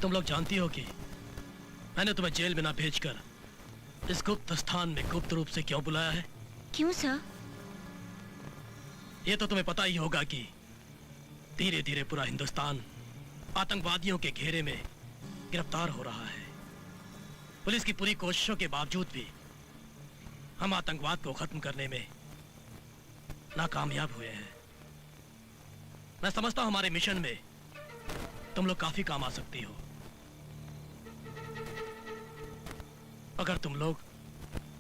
तुम लोग जानती हो कि मैंने तुम्हें जेल में ना भेजकर इस गुप्त स्थान में गुप्त रूप से क्यों बुलाया है? क्यों सर? ये तो तुम्हें पता ही होगा कि धीरे धीरे पूरा हिंदुस्तान आतंकवादियों के घेरे में गिरफ्तार हो रहा है। पुलिस की पूरी कोशिशों के बावजूद भी हम आतंकवाद को खत्म करने में नाकामयाब हुए हैं। मैं समझता हूं हमारे मिशन में तुम लोग काफी काम आ सकती हो। अगर तुम लोग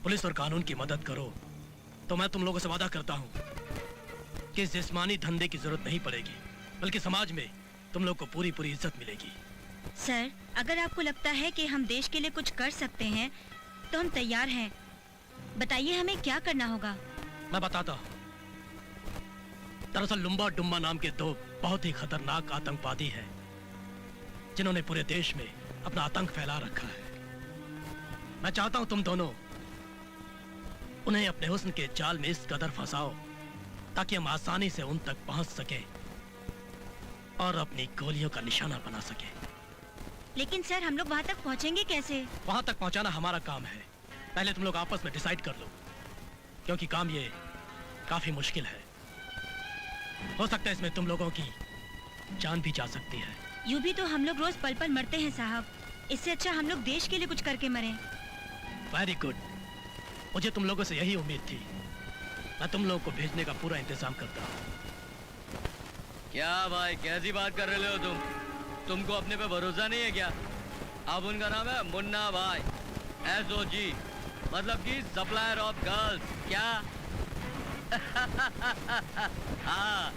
पुलिस और कानून की मदद करो तो मैं तुम लोगों से वादा करता हूं कि इस जिस्मानी धंधे की जरूरत नहीं पड़ेगी, बल्कि समाज में तुम लोग को पूरी पूरी इज्जत मिलेगी। सर, अगर आपको लगता है कि हम देश के लिए कुछ कर सकते हैं तो हम तैयार हैं। बताइए हमें क्या करना होगा। मैं बताता हूं। दरअसल लुम्बा डुम्बा नाम के दो बहुत ही खतरनाक आतंकवादी हैं जिन्होंने पूरे देश में अपना आतंक फैला रखा है। मैं चाहता हूं तुम दोनों उन्हें अपने हुस्न के जाल में इस कदर फंसाओ ताकि हम आसानी से उन तक पहुंच सके और अपनी गोलियों का निशाना बना सके। लेकिन सर, हम लोग वहां तक पहुंचेंगे कैसे? वहां तक पहुंचाना हमारा काम है। पहले तुम लोग आपस में डिसाइड कर लो, क्योंकि काम ये काफी मुश्किल है। हो सकता है इसमें तुम लोगों की जान भी जा सकती है। यूं भी तो हम लोग रोज पल पल मरते हैं साहब, इससे अच्छा हम लोग देश के लिए कुछ करके मरें। वेरी गुड, मुझे तुम लोगों से यही उम्मीद थी। मैं तुम लोगों को भेजने का पूरा इंतजाम करता हूँ। क्या भाई, कैसी बात कर रहे हो तुम? तुमको अपने पे भरोसा नहीं है क्या? अब उनका नाम है मुन्ना भाई, SOG, मतलब कि सप्लायर ऑफ गर्ल्स। क्या? हाँ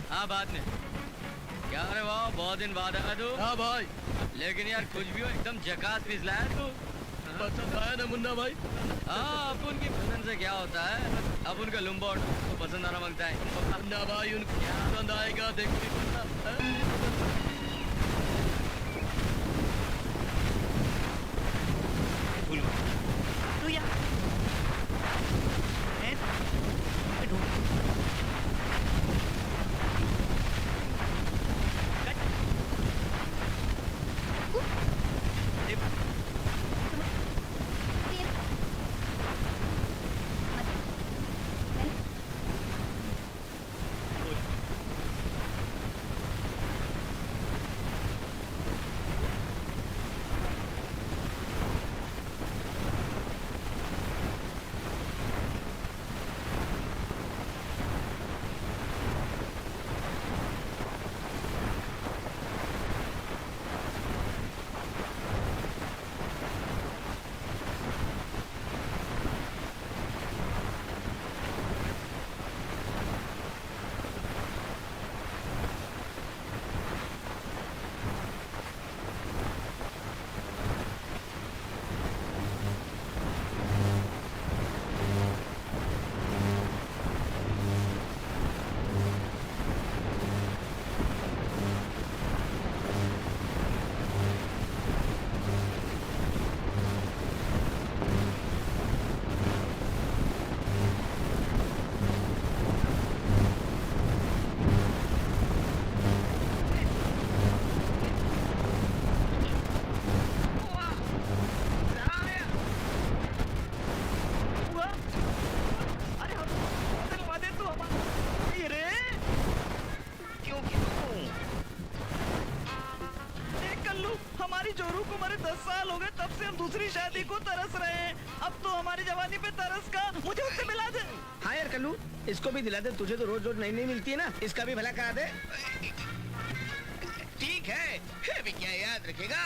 हाँ, बाद में। क्या रे वाह, बहुत दिन बाद आया तू। हाँ भाई, लेकिन यार कुछ भी हो, एकदम झकास पीस लाया तू। पसंद आया ना मुन्ना भाई? हाँ, अब उनकी पसंद से क्या होता है, अब उनका लुम्बा को पसंद आना मांगता है। मुन्ना भाई उनको पसंद आएगा, देखो। तू या तरस रहे हैं, अब तो हमारी जवानी पे तरस का, मुझे उससे मिला दे। हाँ यार कल्लू, इसको भी दिला दे, तुझे तो रोज रोज नई नई मिलती है ना, इसका भी भला करा दे। ठीक है, फिर भी क्या याद रखेगा।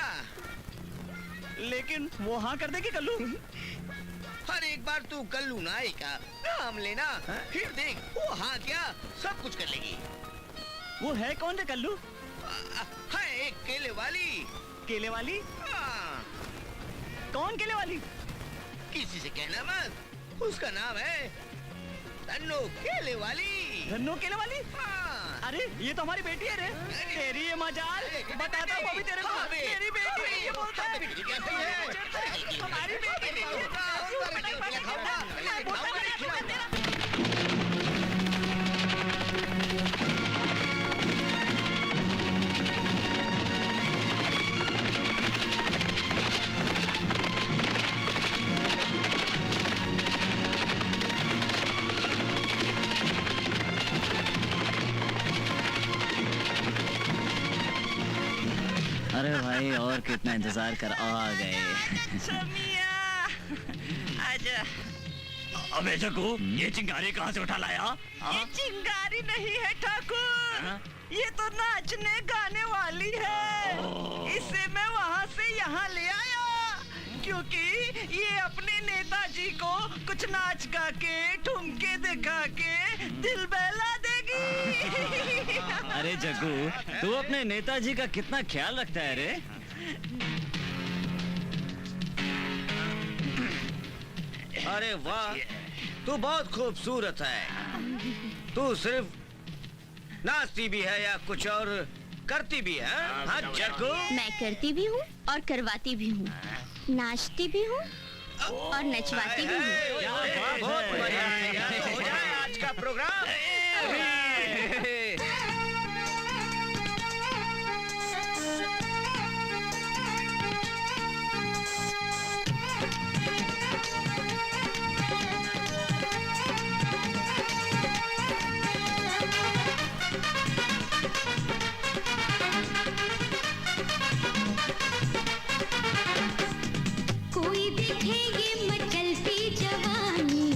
लेकिन वो हाँ कर देगी कल्लू। हर एक बार तू कल्लू नाई का नाम लेना, फिर देख वो हाँ क्या सब कुछ कर लेगी। वो है कौन रे कल्लू? है एक केले वाली। केले वाली? हाँ, कौन केले वाली? किसी से कहना मत, उसका नाम है धन्नो केले वाली। धन्नो केले वाली? हाँ। अरे ये तो हमारी बेटी है रे। तेरी ये मजाल, बताता हूँ अभी तेरे को। हाँ बे। मेरी बेटी है, ये बोलता है। बेटी क्या सही है? हमारी बेटी नहीं है। अरे भाई और कितना इंतजार कर, आ गए। आजा। अबे जग्गू, ये चिंगारी कहाँ से उठा लाया? ये चिंगारी नहीं है ठाकुर, ये तो नाचने गाने वाली है। इसे मैं वहाँ से यहाँ ले आया क्योंकि ये अपने नेताजी को कुछ नाच गा के ठुमके दिखा के दिल बहला देगी। अरे जग्गू, तू अपने नेताजी का कितना ख्याल रखता है रे? अरे वाह, तू बहुत खूबसूरत है। तू सिर्फ नाचती भी है या कुछ और करती भी है? हाँ जग्गू। मैं करती भी हूँ और करवाती भी हूँ, नाचती भी हूँ और नचवाती भी हूँ। बहुत बढ़िया है यार, तो हो जाए आज का प्रोग्राम। कोई देखे ये मचलती जवानी,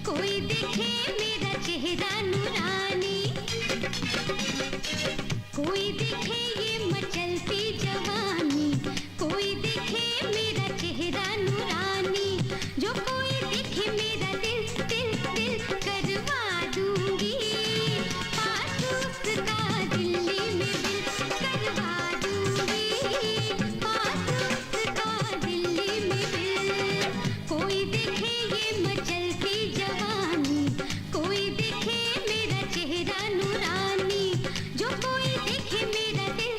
कोई देखे मेरा चेहरा नूरानी, कोई देखे ये मचलती जवानी, कोई देखे मेरा चेहरा नूरानी, जो कोई देखे मेरा दिल दिल दिल करवा दूंगी, पास उसका दिल्ली में दिल करवा दूंगी, पास उसका दिल्ली में दिल। कोई देखे ये मचलती जवानी, कोई देखे मेरा चेहरा नूरानी, जो कोई देखे मेरा दिल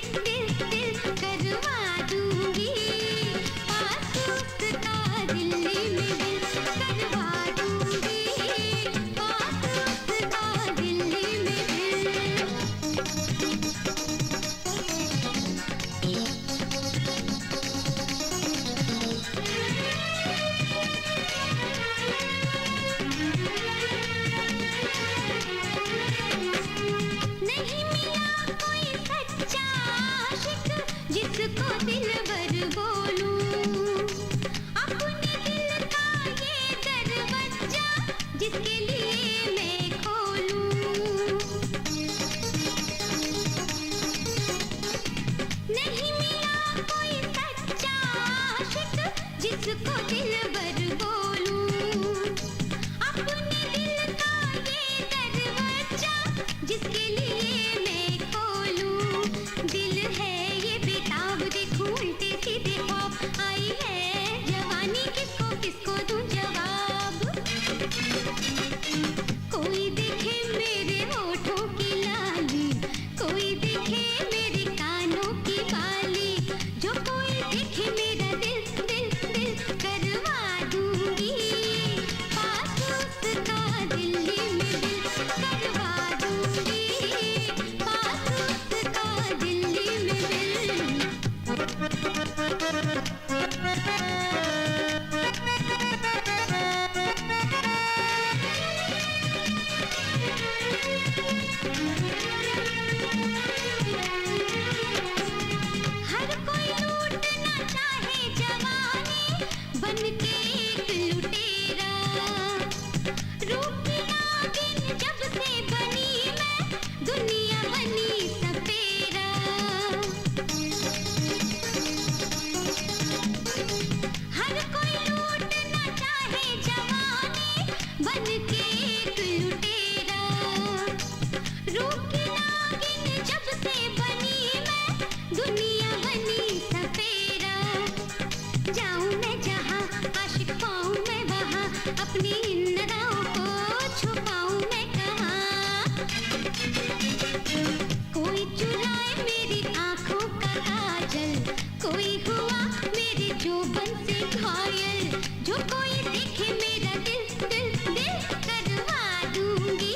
देखे मेरा दिल दिल दिल करवा दूंगी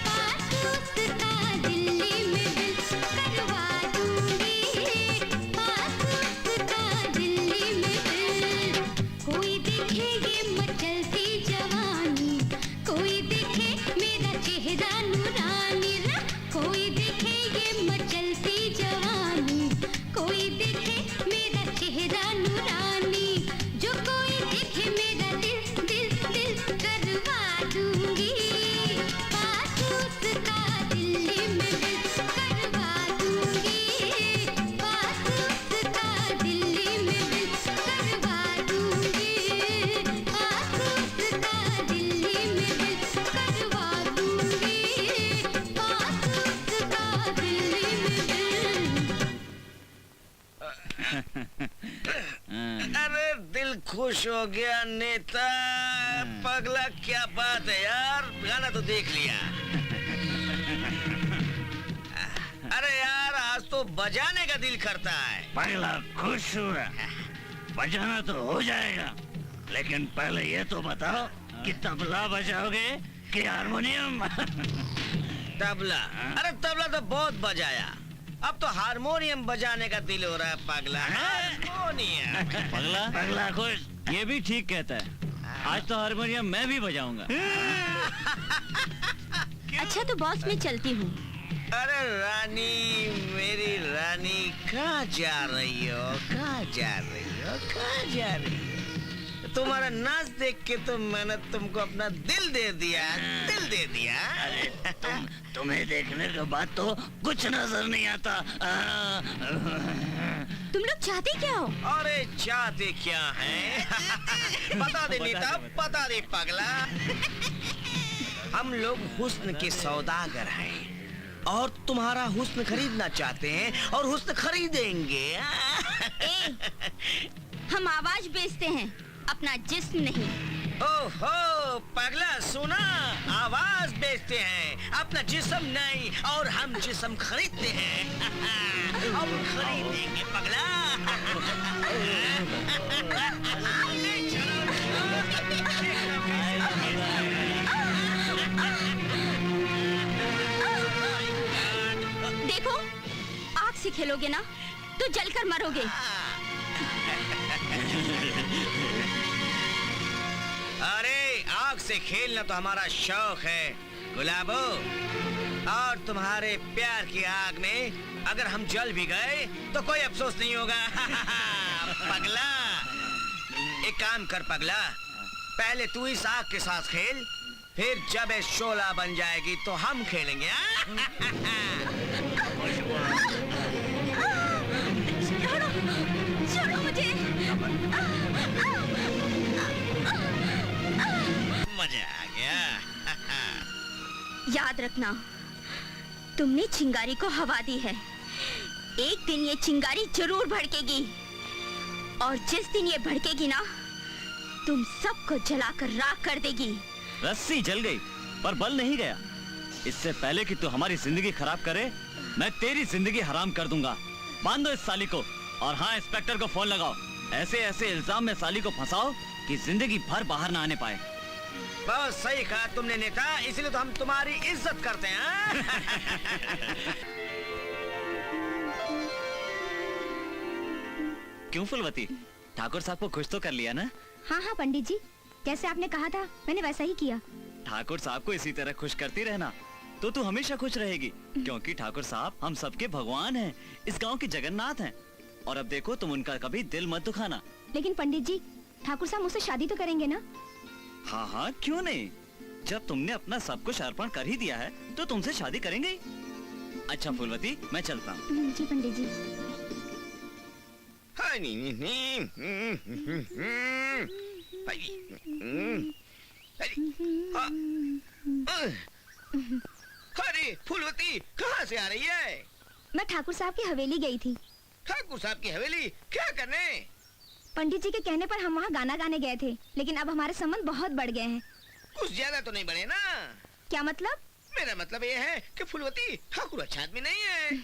पास उसका दिल्ली में दिल करवा दूंगी पास उसका दिल्ली में दिल कोई देखे ये मचलती जवानी कोई देखे मेरा चेहरा नूरानी कोई देखे ये मचलती जवानी कोई देखे मेरा चेहरा नूरानी जो कोई देखे मेरा दिल दिल दिल करवा दूंगी पास उसका दिल्ली में दिल करवा दूंगी पास उसका दिल्ली में दिल करवा दूंगी पास उसका दिल्ली में दिल करवा दूंगी पास उसका दिल्ली में दिल अरे दिल खुश हो गया नेता। पगला क्या बात है यार, गाना तो देख लिया। अरे यार आज तो बजाने का दिल करता है। पगला खुश हुआ, बजाना तो हो जाएगा, लेकिन पहले ये तो बताओ कि तबला बजाओगे कि हारमोनियम? तबला? अरे तबला तो बहुत बजाया, अब तो हारमोनियम बजाने का दिल हो रहा है पगला। हारमोनियम। पगला पगला खुश। ये भी ठीक कहता है, आज तो हारमोनियम मैं भी बजाऊंगा। अच्छा तो बॉस मैं चलती हूँ। अरे रानी, मेरी रानी, कहाँ जा रही हो? कहाँ जा रही हो? कहाँ जा रही हो? तुम्हारा नाच देख के तो मैंने तुमको अपना दिल दे दिया, दिल दे दिया। अरे तुम्हें देखने के बाद तो कुछ नजर नहीं आता। तुम लोग चाहते क्या हो? अरे चाहते क्या हैं? बता दे नीता, बता दे पगला। हम लोग हुस्न के सौदागर हैं और तुम्हारा हुस्न खरीदना चाहते हैं और हुस्न खरीदेंगे। हम आवाज बेचते हैं, अपना जिस्म नहीं। ओहो पगला सुना, आवाज बेचते हैं, अपना जिस्म नहीं, और हम जिस्म खरीदते हैं। अब खरीदेंगे पगला। ले चलो। देखो आग से खेलोगे ना तो जलकर मरोगे। अरे आग से खेलना तो हमारा शौक है गुलाबो, और तुम्हारे प्यार की आग में अगर हम जल भी गए तो कोई अफसोस नहीं होगा। पगला एक काम कर पगला, पहले तू इस आग के साथ खेल, फिर जब ये शोला बन जाएगी तो हम खेलेंगे। छोड़ो मुझे। मजा आ गया। याद रखना, तुमने चिंगारी को हवा दी है, एक दिन ये चिंगारी जरूर भड़केगी, और जिस दिन ये भड़केगी ना, तुम सबको जलाकर राख कर देगी। रस्सी जल गई पर बल नहीं गया। इससे पहले कि तू हमारी जिंदगी खराब करे, मैं तेरी जिंदगी हराम कर दूंगा। बांधो इस साली को, और हाँ इंस्पेक्टर को फोन लगाओ, ऐसे ऐसे इल्जाम में साली को फंसाओ कि जिंदगी भर बाहर ना आने पाए। बहुत सही कहा तुमने नेता, इसलिए तो हम तुम्हारी इज्जत करते हैं। क्यों फुलवती, ठाकुर साहब को खुश तो कर लिया ना? हाँ हाँ पंडित जी, जैसे आपने कहा था मैंने वैसा ही किया। ठाकुर साहब को इसी तरह खुश करती रहना तो तू हमेशा खुश रहेगी, क्योंकि ठाकुर साहब हम सबके भगवान हैं, इस गांव के जगन्नाथ हैं। और अब देखो तुम उनका कभी दिल मत दुखाना। लेकिन पंडित जी, ठाकुर साहब मुझसे शादी तो करेंगे ना? हाँ हाँ क्यों नहीं, जब तुमने अपना सब कुछ अर्पण कर ही दिया है तो तुमसे शादी करेंगे ही। अच्छा फूलवती, मैं चलता हूँ। जी पंडित जी। अरे फूलवती कहाँ से आ रही है? मैं ठाकुर साहब की हवेली गई थी। ठाकुर साहब की हवेली क्या करने? पंडित जी के कहने पर हम वहाँ गाना गाने गए थे, लेकिन अब हमारे संबंध बहुत बढ़ गए हैं। कुछ ज्यादा तो नहीं बढ़े ना? क्या मतलब? मेरा मतलब ये है कि फूलवती ठाकुर अच्छा आदमी नहीं है।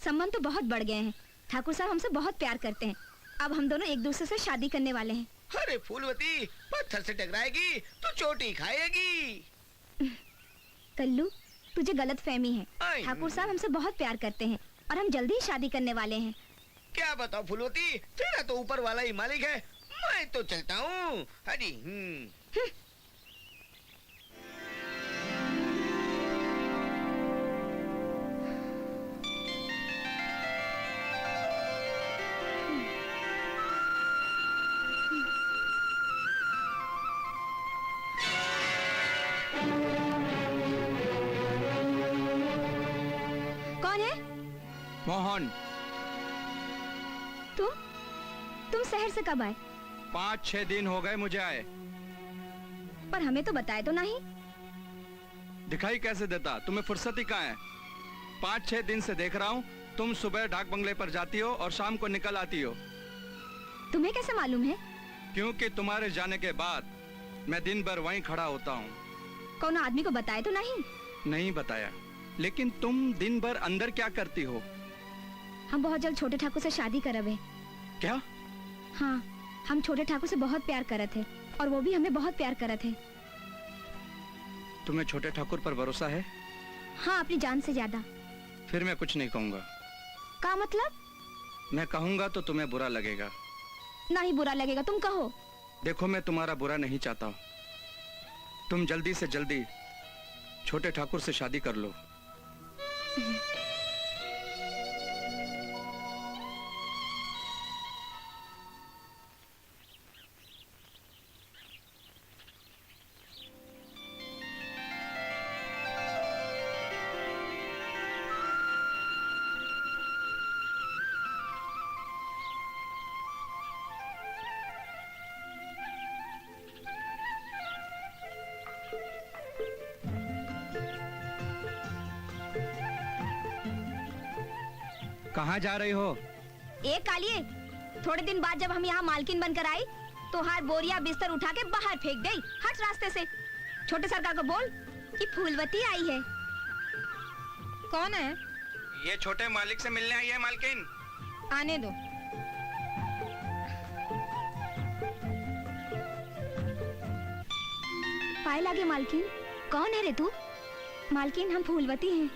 संबंध तो बहुत बढ़ गए हैं। ठाकुर साहब हमसे बहुत प्यार करते हैं। अब हम दोनों एक दूसरे से शादी करने वाले हैं। अरे फूलवती, पत्थर से टकराएगी तो चोटी खाएगी। कल्लू, तुझे गलत फहमी है। आई। ठाकुर साहब हमसे बहुत प्यार करते हैं और हम जल्दी ही शादी करने वाले हैं। क्या बताओ फूलवती, तेरा तो ऊपर वाला ही मालिक है, मैं तो चलता हूँ। हरी। कौन है? मोहन। तुम शहर से कब आए? 5-6 दिन हो गए मुझे आए। पर हमें तो बताए तो नहीं। दिखाई कैसे देता, तुम्हें फुर्सत ही कहाँ है? 5-6 दिन से देख रहा हूँ, तुम सुबह डाक बंगले पर जाती हो और शाम को निकल आती हो। तुम्हें कैसे मालूम है? क्योंकि तुम्हारे जाने के बाद मैं दिन भर वहीं खड़ा होता हूँ। कौन आदमी को बताए तो नहीं? नहीं बताया, लेकिन तुम दिन भर अंदर क्या करती हो? हम बहुत जल्द छोटे ठाकुर से शादी करब है। क्या? हाँ, हम छोटे ठाकुर से बहुत प्यार करत है और वो भी हमें बहुत प्यार करत है। तुम्हें छोटे ठाकुर पर भरोसा है? हाँ, अपनी जान से ज्यादा। फिर मैं कुछ नहीं कहूँगा। क्या मतलब? मैं कहूँगा तो तुम्हें बुरा लगेगा। नहीं बुरा लगेगा, तुम कहो। देखो, मैं तुम्हारा बुरा नहीं चाहता हूँ। तुम जल्दी से जल्दी छोटे ठाकुर से शादी कर लो। कहाँ जा रही हो? एक कालिए, थोड़े दिन बाद जब हम यहाँ मालकिन बनकर आई तो हर बोरिया बिस्तर उठा के बाहर फेंक गई। हट रास्ते से। छोटे सरकार को बोल कि फूलवती आई है। कौन है? ये छोटे मालिक से मिलने आई है मालकिन। आने दो। पाए लागे मालकिन। कौन है रे तू? मालकिन, हम फूलवती हैं।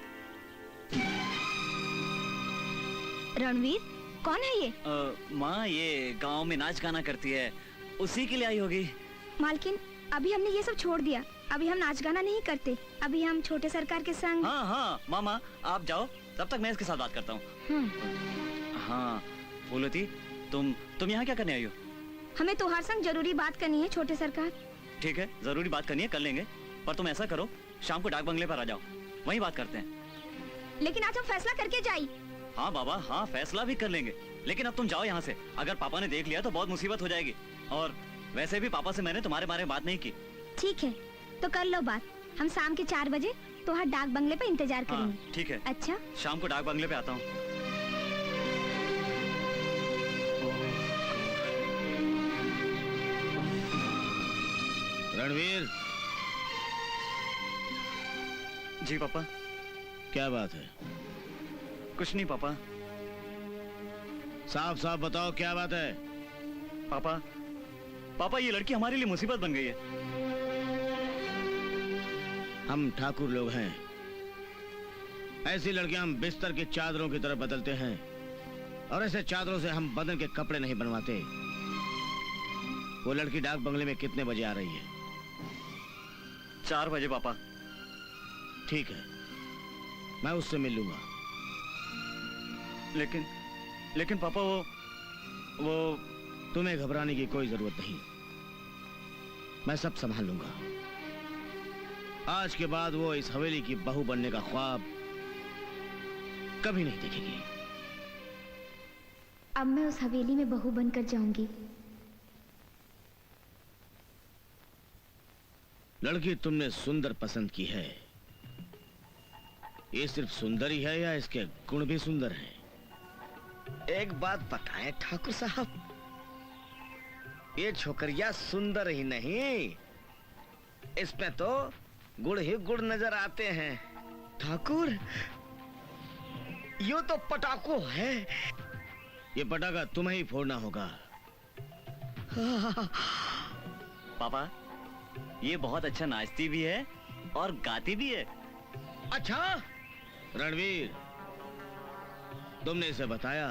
रणवीर, कौन है ये? माँ, ये गांव में नाच गाना करती है, उसी के लिए आई होगी। मालकिन, अभी हमने ये सब छोड़ दिया। अभी हम नाच गाना नहीं करते। अभी हम छोटे सरकार के संग। हाँ हाँ मामा, आप जाओ, तब तक मैं इसके साथ बात करता हूँ। हाँ फूलवती, तुम यहाँ क्या करने आई हो? हमें तुम्हारे संग जरूरी बात करनी है छोटे सरकार। ठीक है, जरूरी बात करनी है, कर लेंगे। पर तुम ऐसा करो, शाम को डाक बंगले पर आ जाओ, वहीं बात करते हैं। लेकिन आज हम फैसला करके जाई। हाँ बाबा, हाँ फैसला भी कर लेंगे, लेकिन अब तुम जाओ यहाँ से। अगर पापा ने देख लिया तो बहुत मुसीबत हो जाएगी। और वैसे भी पापा से मैंने तुम्हारे बारे में बात नहीं की। ठीक है, तो कर लो बात। हम शाम के 4 बजे तुम्हारे डाक बंगले पे इंतजार हाँ, करेंगे। ठीक है। अच्छा, शाम को डाक बंगले पे आता हूँ। रणवीर, जी पापा। क्या बात है? कुछ नहीं पापा। साफ साफ बताओ, क्या बात है? पापा, ये लड़की हमारे लिए मुसीबत बन गई है। हम ठाकुर लोग हैं, ऐसी लड़कियां हम बिस्तर की चादरों की तरह बदलते हैं, और ऐसे चादरों से हम बदन के कपड़े नहीं बनवाते। वो लड़की डाक बंगले में कितने बजे आ रही है? 4 बजे पापा। ठीक है, मैं उससे मिल लूंगा। लेकिन पापा, वो तुम्हें घबराने की कोई जरूरत नहीं, मैं सब संभाल लूंगा। आज के बाद वो इस हवेली की बहू बनने का ख्वाब कभी नहीं देखेगी। अब मैं उस हवेली में बहू बनकर जाऊंगी। लड़की तुमने सुंदर पसंद की है। ये सिर्फ सुंदर ही है या इसके गुण भी सुंदर हैं? एक बात बताएं ठाकुर साहब, ये छोकरिया सुंदर ही नहीं, इसमें तो गुड़ ही गुड़ नजर आते हैं। ठाकुर, यो तो पटाखो है। ये पटाखा तुम्हें ही फोड़ना होगा। पापा, ये बहुत अच्छा नाचती भी है और गाती भी है। अच्छा रणवीर, तुमने इसे बताया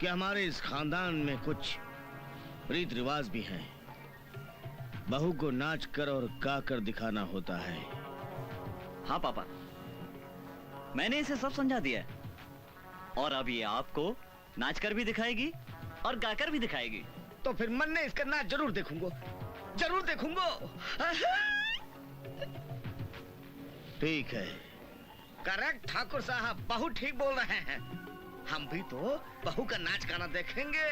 कि हमारे इस खानदान में कुछ रीत रिवाज भी हैं। बहू को नाच कर और गा कर दिखाना होता है। हाँ पापा, मैंने इसे सब समझा दिया है और अब ये आपको नाच कर भी दिखाएगी और गाकर भी दिखाएगी। तो फिर मन ने इसका नाच जरूर देखूंगा, जरूर देखूंगा। ठीक है, करेक्ट ठाकुर साहब, बहू ठीक बोल रहे हैं। हम भी तो बहू का नाच गाना देखेंगे।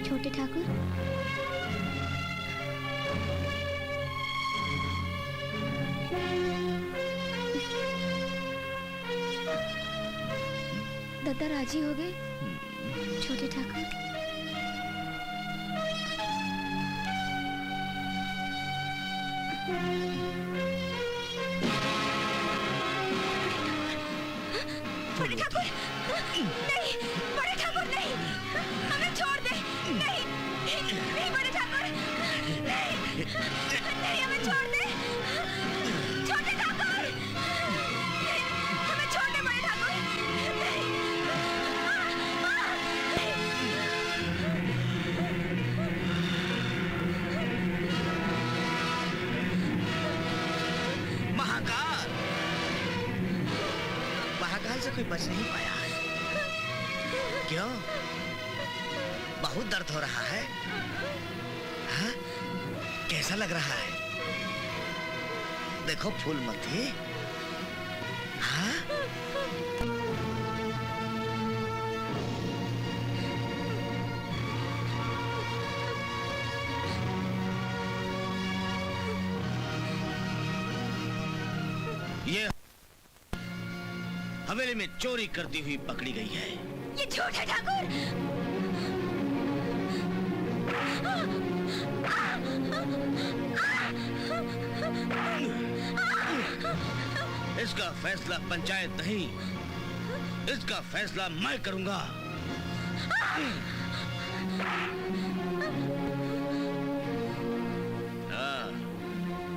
छोटे ठाकुर, दादा राजी हो गए? छोटे ठाकुर, बड़े ठाकुर नहीं, बड़े ठाकुर नहीं, हमें छोड़ दे। नहीं नहीं बड़े ठाकुर, नहीं नहीं हमें छोड़ दे। छोटे ठाकुर नहीं, हमें छोड़ दे बड़े ठाकुर। नहीं महाकाल, महाकाल से कोई बच नहीं पाया है। क्यों? बहुत दर्द हो रहा है? हाँ? कैसा लग रहा है? देखो फूलमती। हाँ? ये हवेली में चोरी करती हुई पकड़ी गई है। ये छोटे ठाकुर, इसका फैसला पंचायत नहीं, इसका फैसला मैं करूंगा।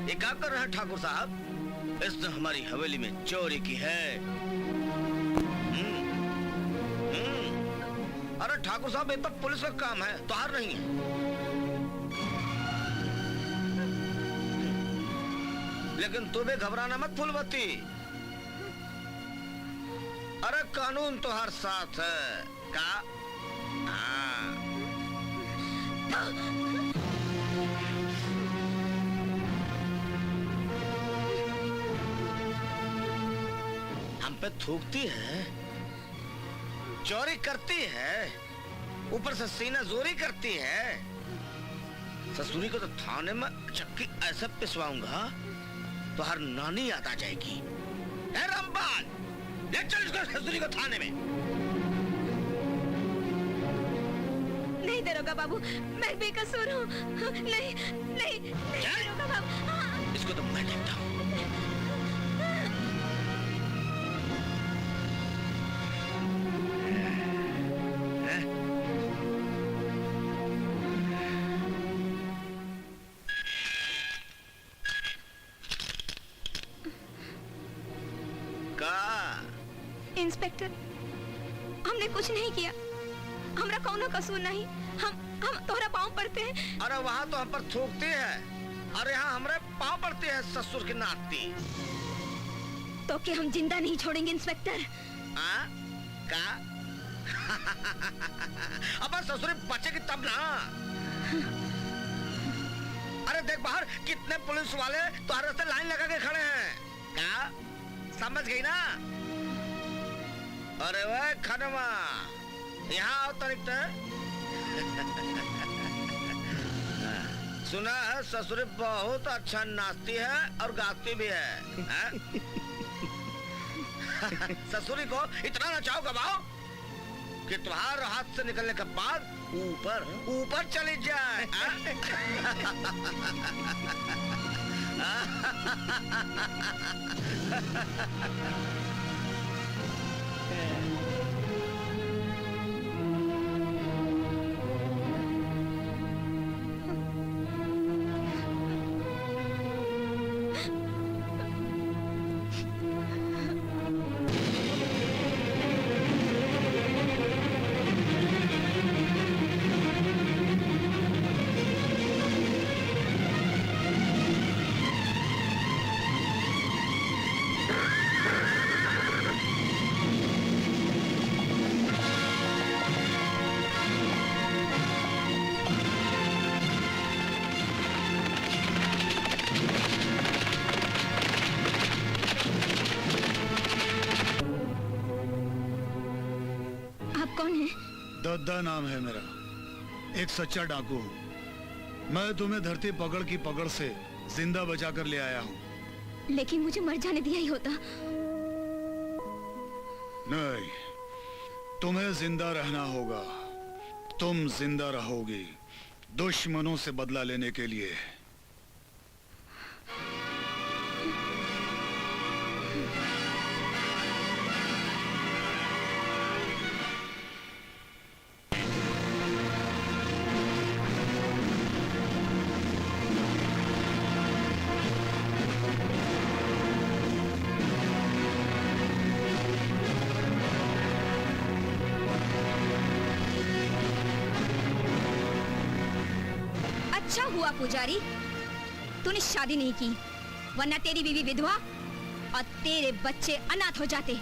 ये क्या कर रहे हैं ठाकुर साहब? इसने हमारी हवेली में चोरी की है। अरे ठाकुर साहब, ये तो पुलिस का काम है, तोहार नहीं है। लेकिन तू भी घबराना मत फूलवती। अरे कानून तो हर साथ है का? हाँ। हम पे थूकती है, चोरी करती है, ऊपर से सीना जोरी करती है। ससुरी को तो थाने में चक्की ऐसे पिसवाऊंगा तो हर नानी याद आ जाएगी। ए रामपाल, ले चल इसको ससुरी को थाने में। नहीं दरोगा बाबू, मैं बेकसूर हूँ। नहीं नहीं नहीं दरोगा बाबू। इसको तो मैं देखता हूँ। इंस्पेक्टर, हमने कुछ नहीं किया, हमरा कौनो कसूर नहीं। हम तोहरा पाँव पड़ते हैं। अरे वहाँ तो हम पर थूकती है, अरे यहाँ हमारे पाँव पड़ते हैं ससुर की नाती। तो कि हम जिंदा नहीं छोड़ेंगे इंस्पेक्टर। का? अब ससुर बचेगी तब ना। अरे देख बाहर कितने पुलिस वाले तो हर रास्ते लाइन लगा के खड़े हैं। का? समझ गई ना? अरे वह खनमा, यहाँ आओ तनिक। सुना है ससुर बहुत अच्छा नाचती है और गाती भी है। ससुरी को इतना नचाओ गवाओ कि तुम्हारे हाथ से निकलने के बाद ऊपर ऊपर चली जाए। कौन है? दद्दा नाम है मेरा, एक सच्चा डाकू हूँ। मैं तुम्हें धरती पकड़ की पकड़ से जिंदा बचा कर ले आया हूँ। लेकिन मुझे मर जाने दिया ही होता। नहीं, तुम्हें जिंदा रहना होगा। तुम जिंदा रहोगी दुश्मनों से बदला लेने के लिए। अच्छा हुआ पुजारी, तूने शादी नहीं की, वरना तेरी बीवी विधवा और तेरे बच्चे अनाथ हो जाते।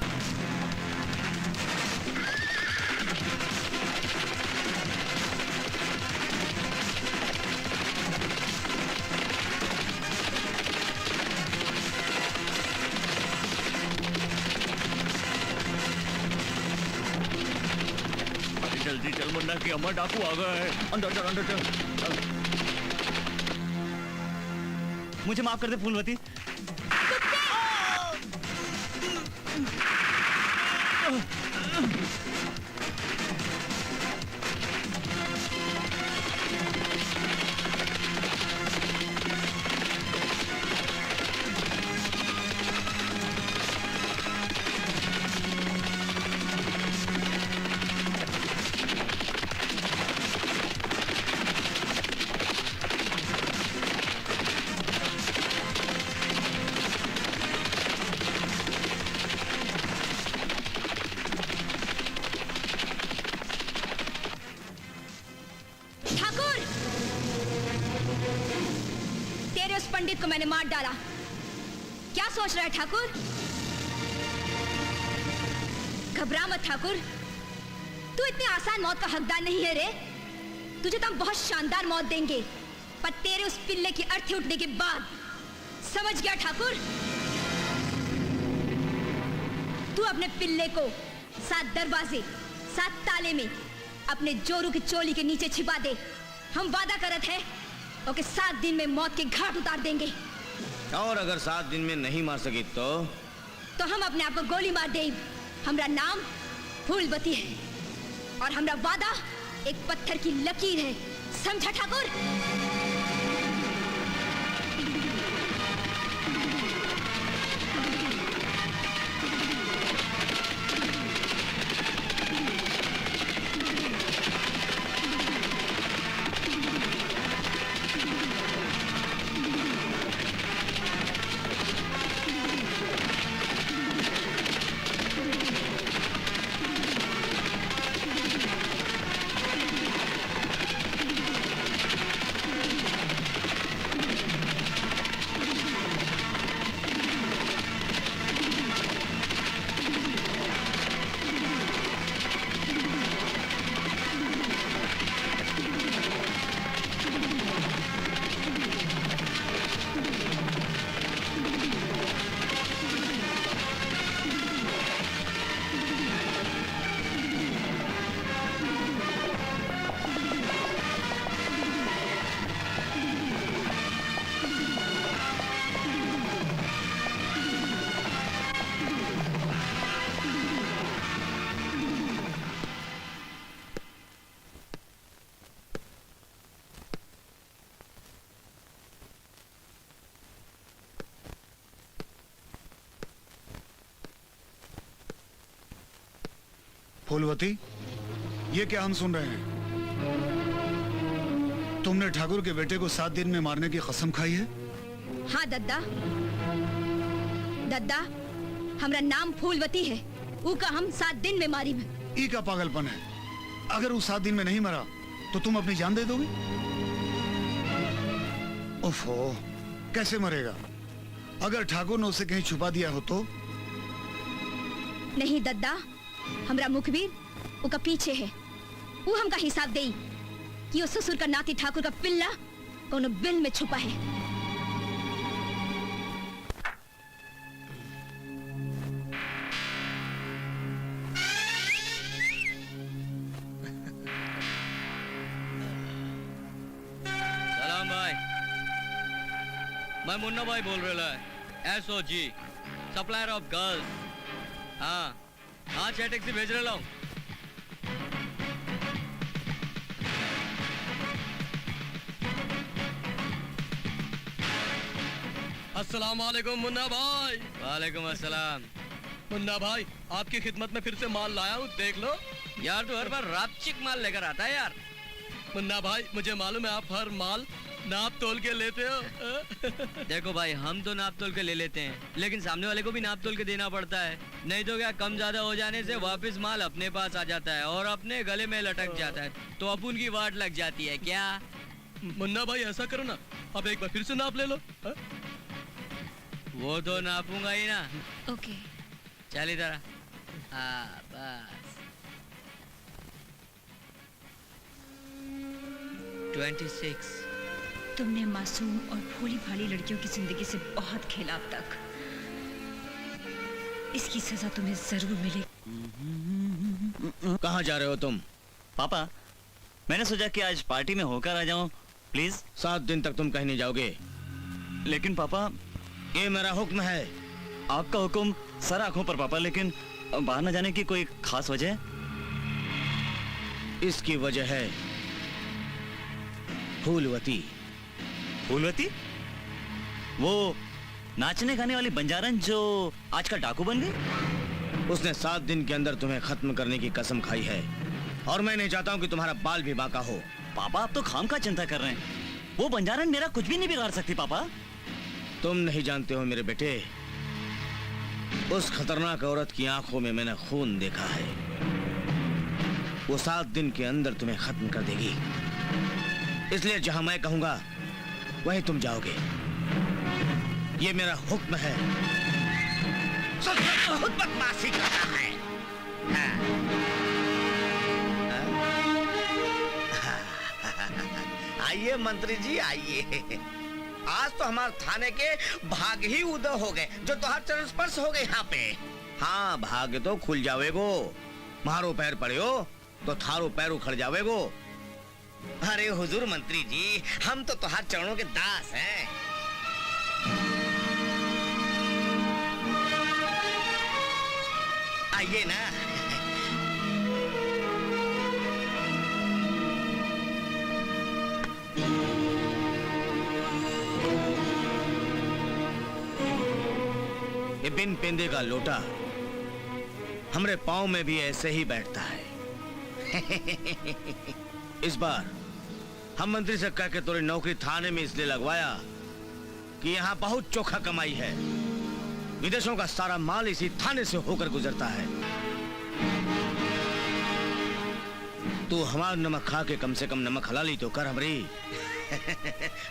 जल्दी चल मुन्ना की अम्मा, डाकू आ गए हैं। अंदर चल, अंदर चल। मुझे माफ कर दे फूलवती। पंडित को मैंने मार डाला। क्या सोच रहा है ठाकुर? घबरा मत ठाकुर, तू इतनी आसान मौत का हकदार नहीं है रे। तुझे तो हम बहुत शानदार मौत देंगे, पर तेरे उस पिल्ले की अर्थी उठने के बाद। समझ गया ठाकुर? तू अपने पिल्ले को 7 दरवाजे 7 ताले में अपने जोरू की चोली के नीचे छिपा दे। हम वादा करत है ओके 7 दिन में मौत के घाट उतार देंगे। और अगर 7 दिन में नहीं मार सकी तो हम अपने आप को गोली मार दें। हमरा नाम फूलवती है और हमरा वादा एक पत्थर की लकीर है। समझा ठाकुर? फूलवती, ये क्या हम सुन रहे हैं? तुमने ठाकुर के बेटे को 7 दिन में मारने की कसम खाई है? हाँ दद्दा, दद्दा हमरा नाम फूलवती है। ऊ का हम 7 दिन में मारी में। ई का पागलपन है। अगर वो 7 दिन में नहीं मरा तो तुम अपनी जान दे दोगे? ओफो, कैसे मरेगा? अगर ठाकुर ने उसे कहीं छुपा दिया हो तो? नहीं दद्दा, हमरा मुखबिर उका पीछे है। वो हमका हिसाब देई कि वो ससुर का नाती ठाकुर का पिल्ला कोनो बिल में छुपा है। मैं मुन्ना भाई बोल रहा है, SOG, सप्लायर ऑफ गर्ल्स। हाँ 6 टैक्सी भेज रहा हूँ। अस्सलाम वालेकुम मुन्ना भाई। वालेकुम अस्सलाम। मुन्ना भाई आपकी खिदमत में फिर से माल लाया हूँ, देख लो। यार तू हर बार रापचिक माल लेकर आता है यार। मुन्ना भाई मुझे मालूम है आप हर माल नाप तोल के लेते हो। देखो भाई हम तो नाप तोल के ले लेते हैं, लेकिन सामने वाले को भी नाप तोल के देना पड़ता है, नहीं तो क्या कम ज्यादा हो जाने से वापस माल अपने पास आ जाता है और अपने गले में लटक जाता है, तो अपन की वाट लग जाती है क्या। मुन्ना भाई ऐसा करो ना, अब एक बार फिर से नाप ले लो। वो तो नापूंगा ही ना। ओके। चल इधर आ, बस 26। तुमने मासूम और भोली भाली लड़कियों की जिंदगी से बहुत खेला अब तक। इसकी सजा तुम्हें जरूर मिलेगी। कहाँ जा रहे हो तुम? पापा मैंने सोचा कि आज पार्टी में होकर आ जाऊं, प्लीज। 7 दिन तक तुम कहीं नहीं जाओगे। लेकिन पापा ये मेरा हुक्म है। आपका हुक्म सर आंखों पर पापा, लेकिन बाहर न जाने की कोई खास वजह? इसकी वजह है फूलवती। फूलवती? वो नाचने गाने वाली बंजारन जो आजकल डाकू बन गई? उसने 7 दिन के अंदर तुम्हें खत्म करने की कसम खाई है और मैं नहीं चाहता हूँ कि तुम्हारा बाल भी बांका हो। पापा आप तो खाम का चिंता कर रहे हैं। वो बंजारन मेरा कुछ भी नहीं बिगाड़ सकती पापा। तुम नहीं जानते हो मेरे बेटे, उस खतरनाक औरत की आंखों में मैंने खून देखा है। वो 7 दिन के अंदर तुम्हें खत्म कर देगी, इसलिए जहां मैं कहूंगा वहीं तुम जाओगे। ये मेरा हुक्म है। बहुत बदमाशी करता है। आइए मंत्री जी आइए। आज तो हमारे थाने के भाग ही उदय हो गए जो तुहार चरण स्पर्श हो गए यहाँ पे। हाँ भाग्य तो खुल जावेगो, मारो पैर पड़े हो तो थारो पैर उखड़ जावेगो। अरे हुजूर मंत्री जी, हम तो तुहार चरणों के दास हैं। आइए ना। ये बिन पेंदे का लोटा हमरे पाँव में भी ऐसे ही बैठता है। इस बार हम मंत्री से कह के तोरी नौकरी थाने में इसलिए लगवाया कि यहाँ बहुत चोखा कमाई है। विदेशों का सारा माल इसी थाने से होकर गुजरता है। तू हमारा नमक खा के कम से कम नमक हलाली तो कर हमरी।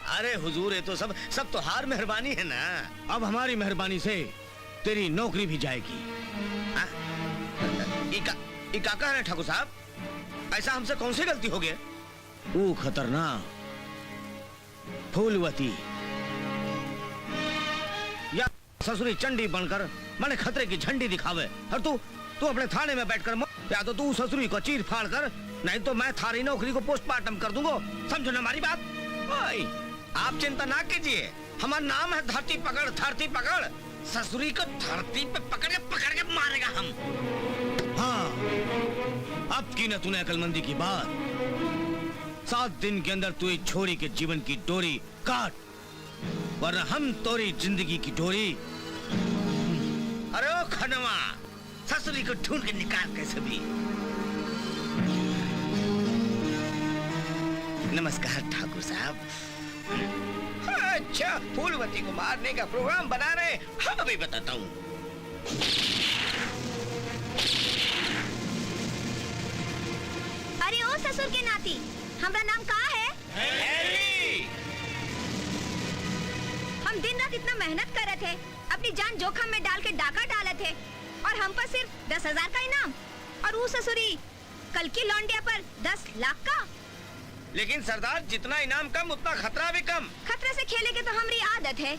अरे हुजूर ये तो सब तो हार मेहरबानी है ना। अब हमारी मेहरबानी से तेरी नौकरी भी जाएगी। क्या कह रहे ठाकुर साहब? ऐसा हमसे कौन सी गलती हो गई? वो खतरनाक फूलवती या ससुरी चंडी बनकर मैंने खतरे की झंडी दिखावे और तू अपने थाने में बैठकर या तो तू ससुरी को चीर फाड़ कर, नहीं तो मैं थारी नौकरी को पोस्टमार्टम कर दूंगा। समझो ना हमारी बात? आप चिंता ना कीजिए, हमारा नाम है धरती पकड़। ससुरी को धरती पे पकड़ के मारेगा हम। हाँ, अब की न तूने अकलमंदी की बात। 7 दिन के अंदर तू इस छोरी के जीवन की डोरी काट, वरना हम तोरी जिंदगी की डोरी। अरे ओ खनवा, ससुरी को ढूंढ के निकाल कैसे भी। नमस्कार ठाकुर साहब। अच्छा, फूलवती को मारने का प्रोग्राम बना रहे, हम अभी बताता हूँ। अरे ओ ससुर के नाती, हमारा नाम का है? हैरी। हम दिन रात इतना मेहनत कर रहे थे, अपनी जान जोखम में डाल के डाका डाले थे, और हम पर सिर्फ 10,000 का इनाम, और वो ससुरी कल की लौंडिया पर 10 लाख का। लेकिन सरदार, जितना इनाम कम उतना खतरा भी कम। खतरे से खेले के तो हमारी आदत है,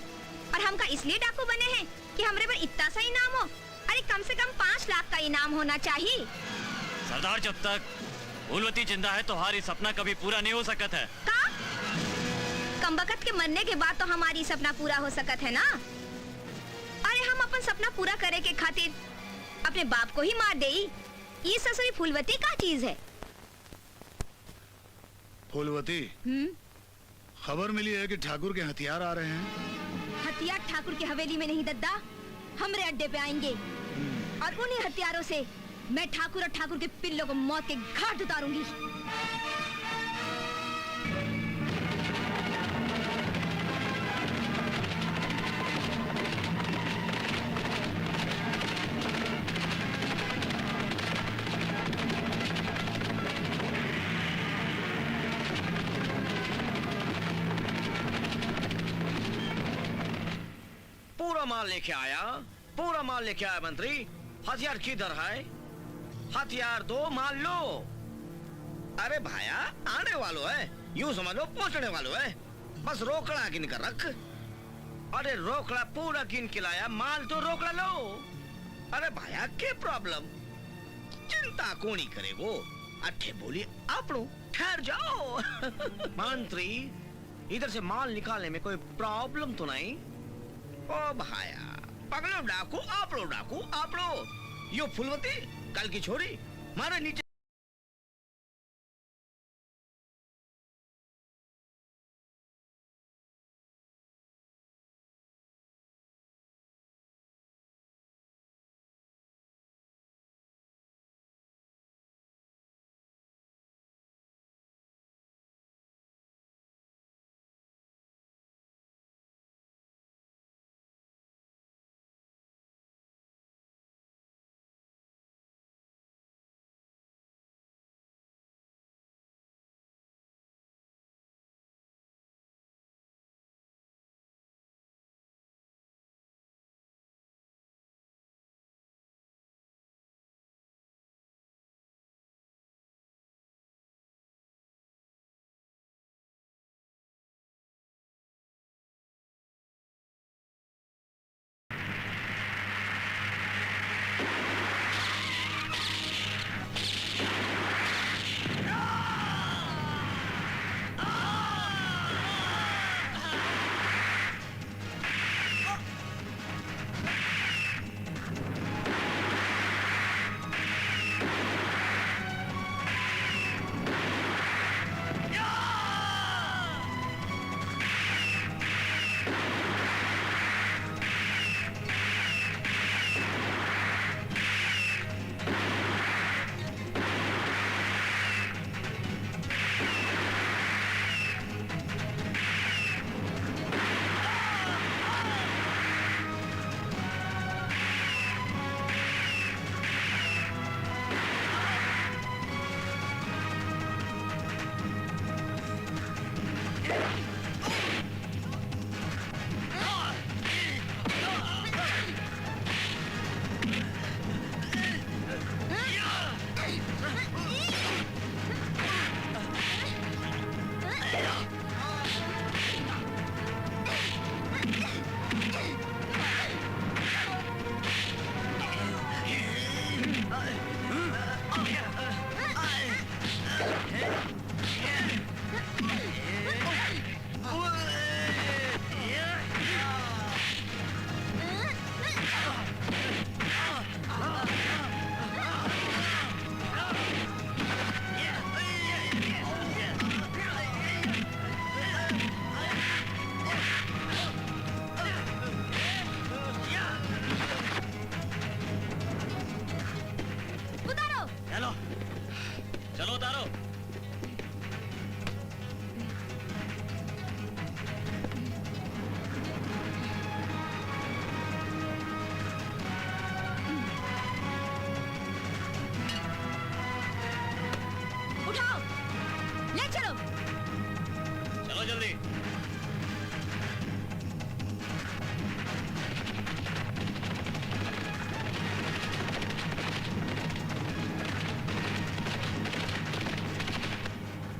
और हम का इसलिए डाकू बने हैं कि हमरे पर इतना सा इनाम हो। अरे कम से कम 5 लाख का इनाम होना चाहिए। सरदार, जब तक फूलवती जिंदा है तो हमारी सपना कभी पूरा नहीं हो सकता है। का कमबख्त के मरने के बाद तो हमारी सपना पूरा हो सकत है ना। अरे हम अपन सपना पूरा करे के खातिर अपने बाप को ही मार दे। ये ससुरी फूलवती का चीज है। फूलवती, खबर मिली है कि ठाकुर के हथियार आ रहे हैं। हथियार ठाकुर की हवेली में नहीं दद्दा, हमरे अड्डे पे आएंगे और उन्हीं हथियारों से मैं ठाकुर और ठाकुर के पिल्लों को मौत के घाट उतारूंगी। पूरा माल लेके आया, पूरा माल लेके आया मंत्री। हथियार किधर है? हथियार दो, माल लो। अरे भाया, आने वालों है, यूं समझ लो पहुंचने वालों है। बस रोकड़ा गिन कर रख। अरे रोकड़ा पूरा गिन के लाया, माल तो रोकड़ा लो। अरे भाया, के प्रॉब्लम? चिंता कौन ही करेगो? अच्छे बोलिए आपनो, ठहर जाओ। मंत्री, इधर से माल निकालने में कोई प्रॉब्लम तो नहीं? ओ भाया, पगलो डाकू, आप लो। यो फुलवती, कल की छोरी, मारे नीचे।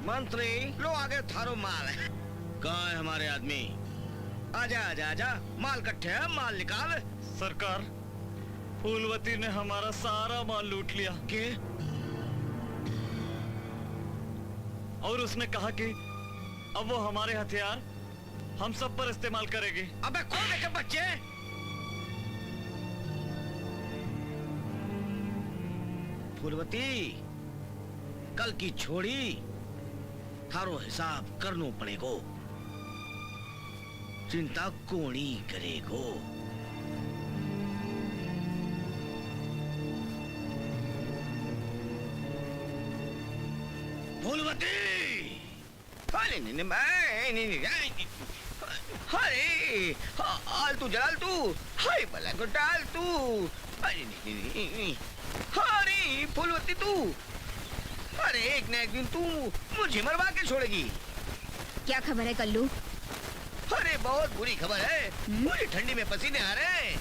मंत्री लो आगे थारो माल है। कहाँ है हमारे आदमी? आजा आजा आजा, माल कट्ठे है, माल निकाल। सरकार, फूलवती ने हमारा सारा माल लूट लिया। के? और उसने कहा कि अब वो हमारे हथियार हम सब पर इस्तेमाल करेगी। अबे कौन है बच्चे? फूलवती, कल की छोड़ी थारो हिसाब करनो पड़ेगो। चिंता कोणी करेगो। फूलवती, अरे आलतू जलालतू, हाय भला को डालतू। अरे फूलवती तू, अरे एक न एक दिन तू मुझे मरवा के छोड़ेगी। क्या खबर है कल्लू? अरे बहुत बुरी खबर है। मुझे ठंडी में पसीने आ रहे हैं।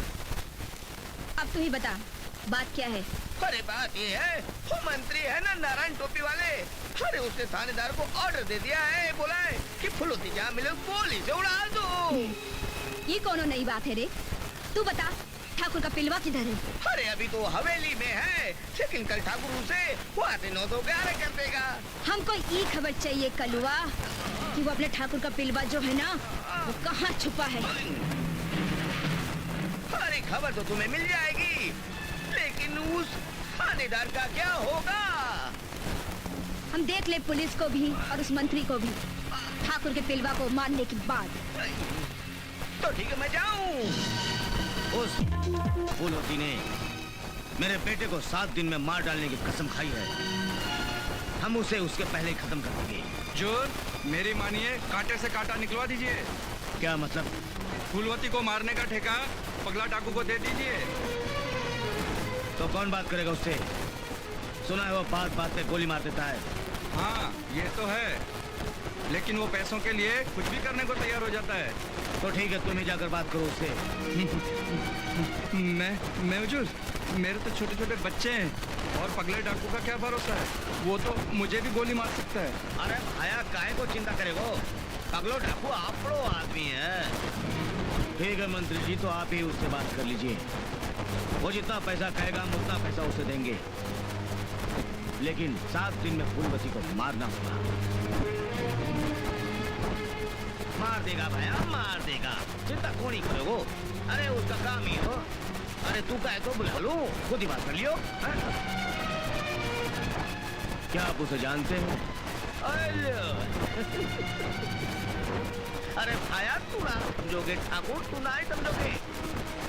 अब तू ही बता, बात क्या है? अरे बात ये है, वो मंत्री है ना नारायण टोपी वाले, अरे उसने थानेदार को ऑर्डर दे दिया है, बोला है कि फुलवती जहाँ मिले गोली से उड़ा दो। ये कौन नई बात है रे? तू बता, ठाकुर का पिलवा किधर है? अरे अभी तो हवेली में है, लेकिन कल ठाकुर उसे वहाँ से 9 कर देगा। हमको ये खबर चाहिए कलुआ कि वो अपने ठाकुर का पिलवा जो है ना, वो कहाँ छुपा है। अरे खबर तो तुम्हें मिल जाएगी, लेकिन उस थानेदार का क्या होगा? हम देख ले पुलिस को भी और उस मंत्री को भी, ठाकुर के पिलवा को मारने के बाद। तो ठीक है, मैं जाऊं। उस फूलवती ने मेरे बेटे को 7 दिन में मार डालने की कसम खाई है। हम उसे उसके पहले ही खत्म कर देंगे। जोर, मेरी मानिए, कांटे से कांटा निकलवा दीजिए। क्या मतलब? फूलवती को मारने का ठेका पगला डाकू को दे दीजिए। तो कौन बात करेगा उससे? सुना है वो बात बात पे गोली मार देता है। हाँ, ये तो है, लेकिन वो पैसों के लिए कुछ भी करने को तैयार हो जाता है। तो ठीक है, तुम ही जाकर बात करो उससे। मैं हुजूर, मेरे तो छोटे छोटे बच्चे हैं और पगले डाकू का क्या भरोसा है, वो तो मुझे भी गोली मार सकता है। अरे भाया, काहे को चिंता करेगो? पगलो डाकू आपड़ो आदमी है। ठीक है मंत्री जी, तो आप ही उससे बात कर लीजिए। वो जितना पैसा कहेगा हम उतना पैसा उसे देंगे, लेकिन 7 दिन में फूलवती को मारना होगा। मार देगा भैया, मार देगा, चिंता कौन ही करोगो। अरे उसका काम ही हो। अरे तू काहे को बुला लो, खुद ही बात कर लियो। क्या आप उसे जानते हैं? अरे भाया, तू ना समझोगे ठाकुर, तू ना ही समझोगे।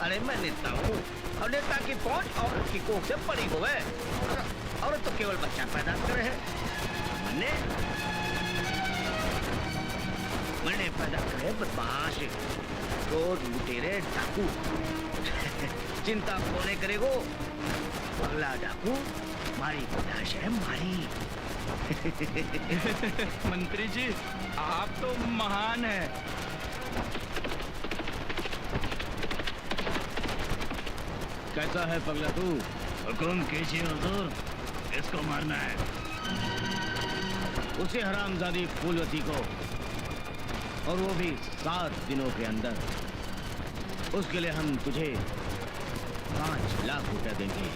अरे मैं नेता हूँ, और नेता की पहुंच औरत की कोख से बड़ी हुए। औरत तो केवल बच्चा पैदा करे है, मने पैदा करे बदमाश, रोज लुटेरे डाकू। चिंता कोने करेगो, पगला डाकू मारी पैदाश है मारी। मंत्री जी, आप तो महान हैं। कैसा है पगला तू? हुकुम कीजिए हुजूर, इसको मारना है। उसे हरामजादी फूलवती को, और वो भी 7 दिनों के अंदर। उसके लिए हम तुझे 5 लाख रुपया देंगे।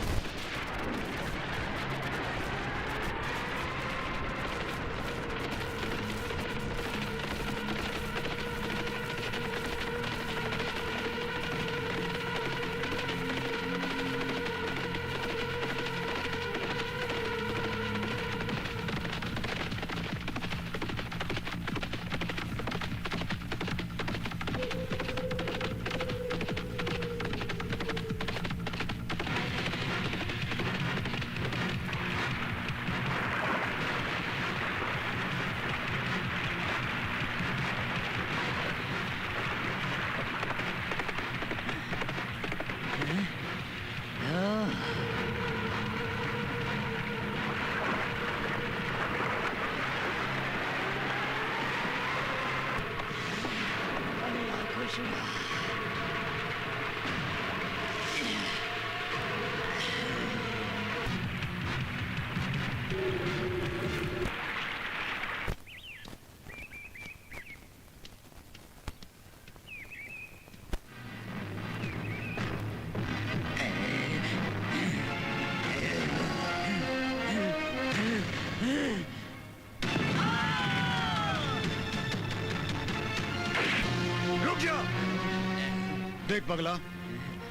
देख पगला,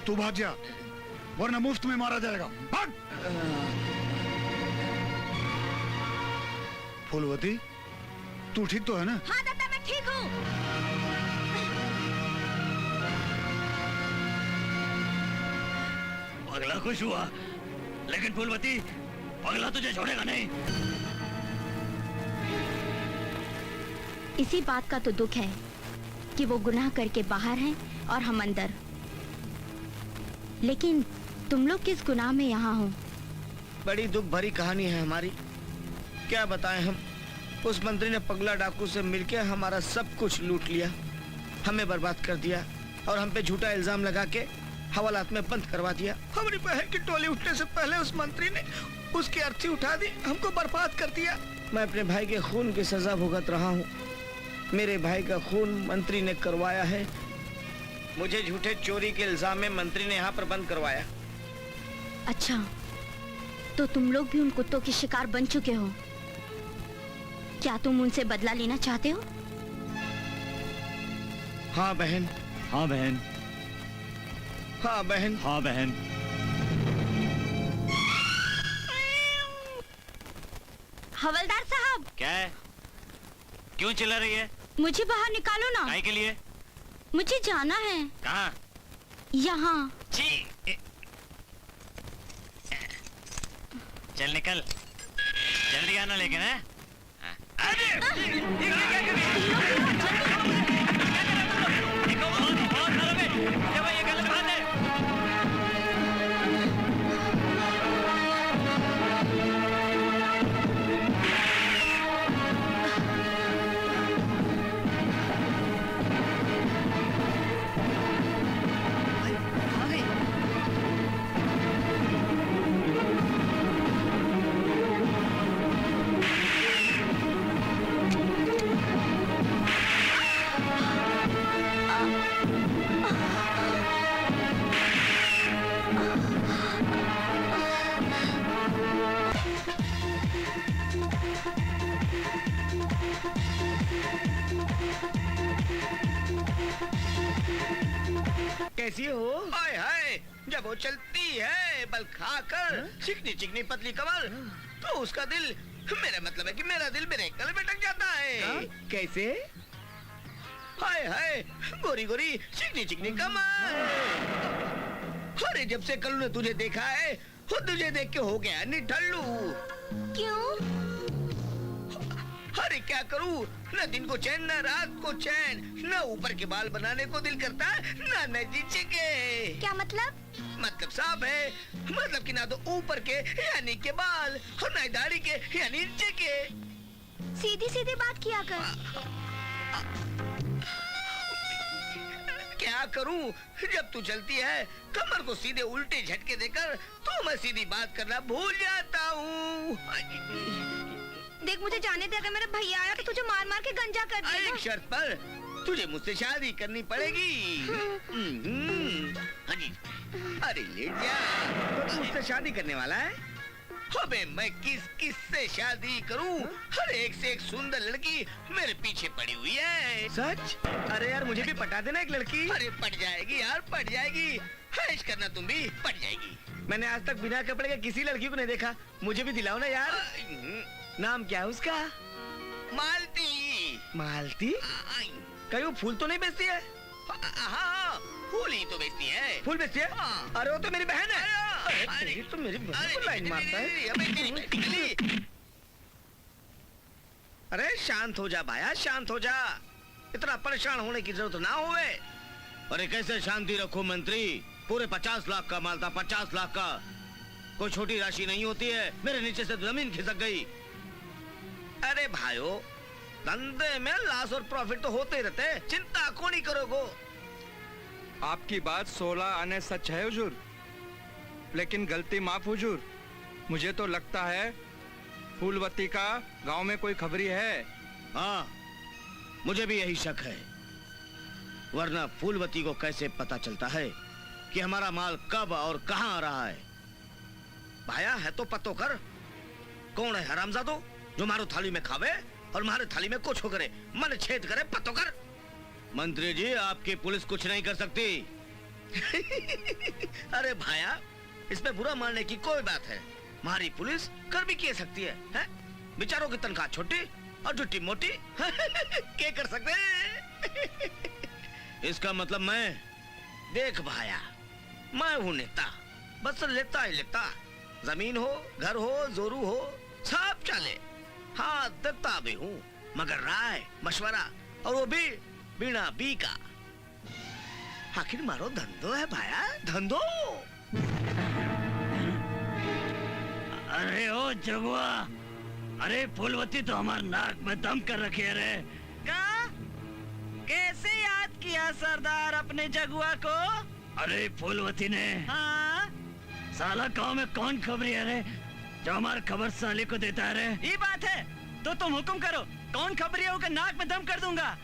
तू भाग जा वरना मुफ्त में मारा जाएगा। भाग। फूलवती, तू ठीक तो है ना? हाँ दादा, मैं ठीक हूँ। पगला खुश हुआ, लेकिन फूलवती, पगला तुझे छोड़ेगा नहीं। इसी बात का तो दुख है कि वो गुनाह करके बाहर हैं और हम अंदर। लेकिन तुम लोग किस गुनाह में यहाँ हो? बड़ी दुख भरी कहानी है हमारी, क्या बताएं हम। उस मंत्री ने पगला डाकू से मिलके हमारा सब कुछ लूट लिया, हमें बर्बाद कर दिया और हम पे झूठा इल्जाम लगा के हवालात में बंद करवा दिया। हमारी बहन की टोली उठने से पहले उस मंत्री ने उसकी अर्थी उठा दी, हमको बर्बाद कर दिया। मैं अपने भाई के खून की सजा भुगत रहा हूँ। मेरे भाई का खून मंत्री ने करवाया है। मुझे झूठे चोरी के इल्जाम में मंत्री ने यहाँ पर बंद करवाया। अच्छा, तो तुम लोग भी उन कुत्तों के शिकार बन चुके हो। क्या तुम उनसे बदला लेना चाहते हो? हाँ बहन। हाँ बहन। हाँ बहन। हाँ बहन। हवलदार साहब। क्या है? क्यों चिल्ला रही है? मुझे बाहर निकालो ना। काहे के लिए? मुझे जाना है। कहाँ? यहाँ। चल निकल, जल्दी आना लेकिन है? कैसी हो? हाय हाय, जब वो चलती है बल खाकर, चिकनी चिकनी पतली कमर, तो उसका दिल, मेरा मतलब है कि मेरा दिल मेरे गले में टक जाता है। कैसे? हाय हाय, गोरी गोरी चिकनी चिकनी कमर। अरे जब से कल ने तुझे देखा है, वो तुझे देख के हो गया निठल्लू। क्यों? अरे क्या करूं, न दिन को चैन न रात को चैन, न ऊपर के बाल बनाने को दिल करता है न नीचे के। क्या मतलब? मतलब साफ है, मतलब कि ना तो ऊपर के यानी के बाल और ना दाढ़ी के यानी नीचे के। सीधी सीधी बात किया कर। क्या करूं, जब तू चलती है कमर को सीधे उल्टे झटके देकर तो मैं सीधी बात करना भूल जाता हूँ। देख, मुझे जाने दे, अगर मेरा भैया आया तो तुझे मार मार के गंजा कर देगा। एक शर्त पर, तुझे मुझसे शादी करनी पड़ेगी। हाँ जी। अरे ले जा, तो तू मुझसे शादी करने वाला है? अबे मैं किस से शादी करूं? हर एक से एक सुंदर लड़की मेरे पीछे पड़ी हुई है। सच? अरे यार मुझे भी पटा देना एक लड़की। अरे पट जाएगी यार, पट जाएगी। ऐश करना तुम भी, पट जाएगी। मैंने आज तक बिना कपड़े के किसी लड़की को नहीं देखा, मुझे भी दिलाओ ना यार। नाम क्या है उसका? मालती। मालती? कहीं वो फूल तो नहीं बेचती है? हाँ, फूल ही तो बेचती है। फूल बेचती है? अरे वो तो मेरी बहन है। अरे तो मेरी बहन को लाइन मारता है। अरे शांत हो जा भाया, शांत हो जा। इतना परेशान होने की जरूरत ना होवे। अरे कैसे शांति रखो मंत्री, पूरे 50 लाख का माल था, 50 लाख का। कोई छोटी राशि नहीं होती है। मेरे नीचे से जमीन खिसक गई। अरे भाइयों, धंधे में लॉस और प्रॉफिट तो होते रहते, चिंता को नहीं करोगे। आपकी बात 16 आने सच है हुजूर, लेकिन गलती माफ हुजूर। मुझे तो लगता है फूलवती का गांव में कोई खबरी है। हाँ, मुझे भी यही शक है, वरना फूलवती को कैसे पता चलता है कि हमारा माल कब और कहां आ रहा है? भाया है तो पतो कर, कौन है हरामजादो जो मारो थाली में खावे और मारे थाली में कुछ करे, मन छेद करे, पतो कर। मंत्री जी, आपकी पुलिस कुछ नहीं कर सकती। अरे भाया, इसमें बुरा मानने की कोई बात है। हमारी पुलिस कर भी क्या सकती है? बेचारों की तनख्वाह छोटी और ड्यूटी मोटी। क्या कर सकते हैं? इसका मतलब मैं, देख भाया, मैं हूँ नेता, बस लेता ही लेता। जमीन हो, घर हो, जोरू हो, सब चले। हाँ, देता भी हूँ, मगर राय मशवरा, और वो भी बिना बी का। आखिर मारो धंधो है भाया, धंधो। अरे ओ जगुआ, अरे फूलवती तो हमारे नाक में दम कर रखी है रे। का? कैसे याद किया सरदार अपने जगुआ को? अरे फूलवती ने, हाँ? साला गांव में कौन खबरी है रे जो हमारी खबर साले को देता है रे? ये बात है तो तुम हुक्म करो, कौन खबरी है नाक में दम कर दूंगा।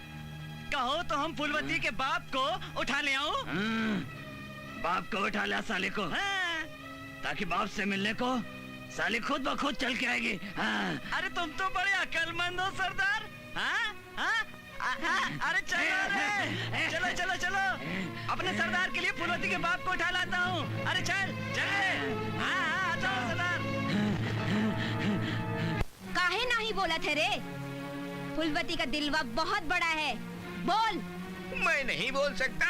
कहो तो हम फूलवती के बाप को उठा ले आऊं? बाप को उठा लिया साले को, हाँ। ताकि बाप से मिलने को साली खुद ब खुद चल के आएगी। हाँ। अरे तुम तो बड़े अकलमंद हो सरदार। हाँ? हाँ? अरे चलो रे, चलो चलो चलो, अपने सरदार के लिए फूलवती के बाप को उठा लाता हूँ। अरे चल चल। हाँ, आता हूँ सरदार। काहे नहीं बोला थे रे? फूलवती का दिलवा बहुत बड़ा है, बोल। मैं नहीं बोल सकता।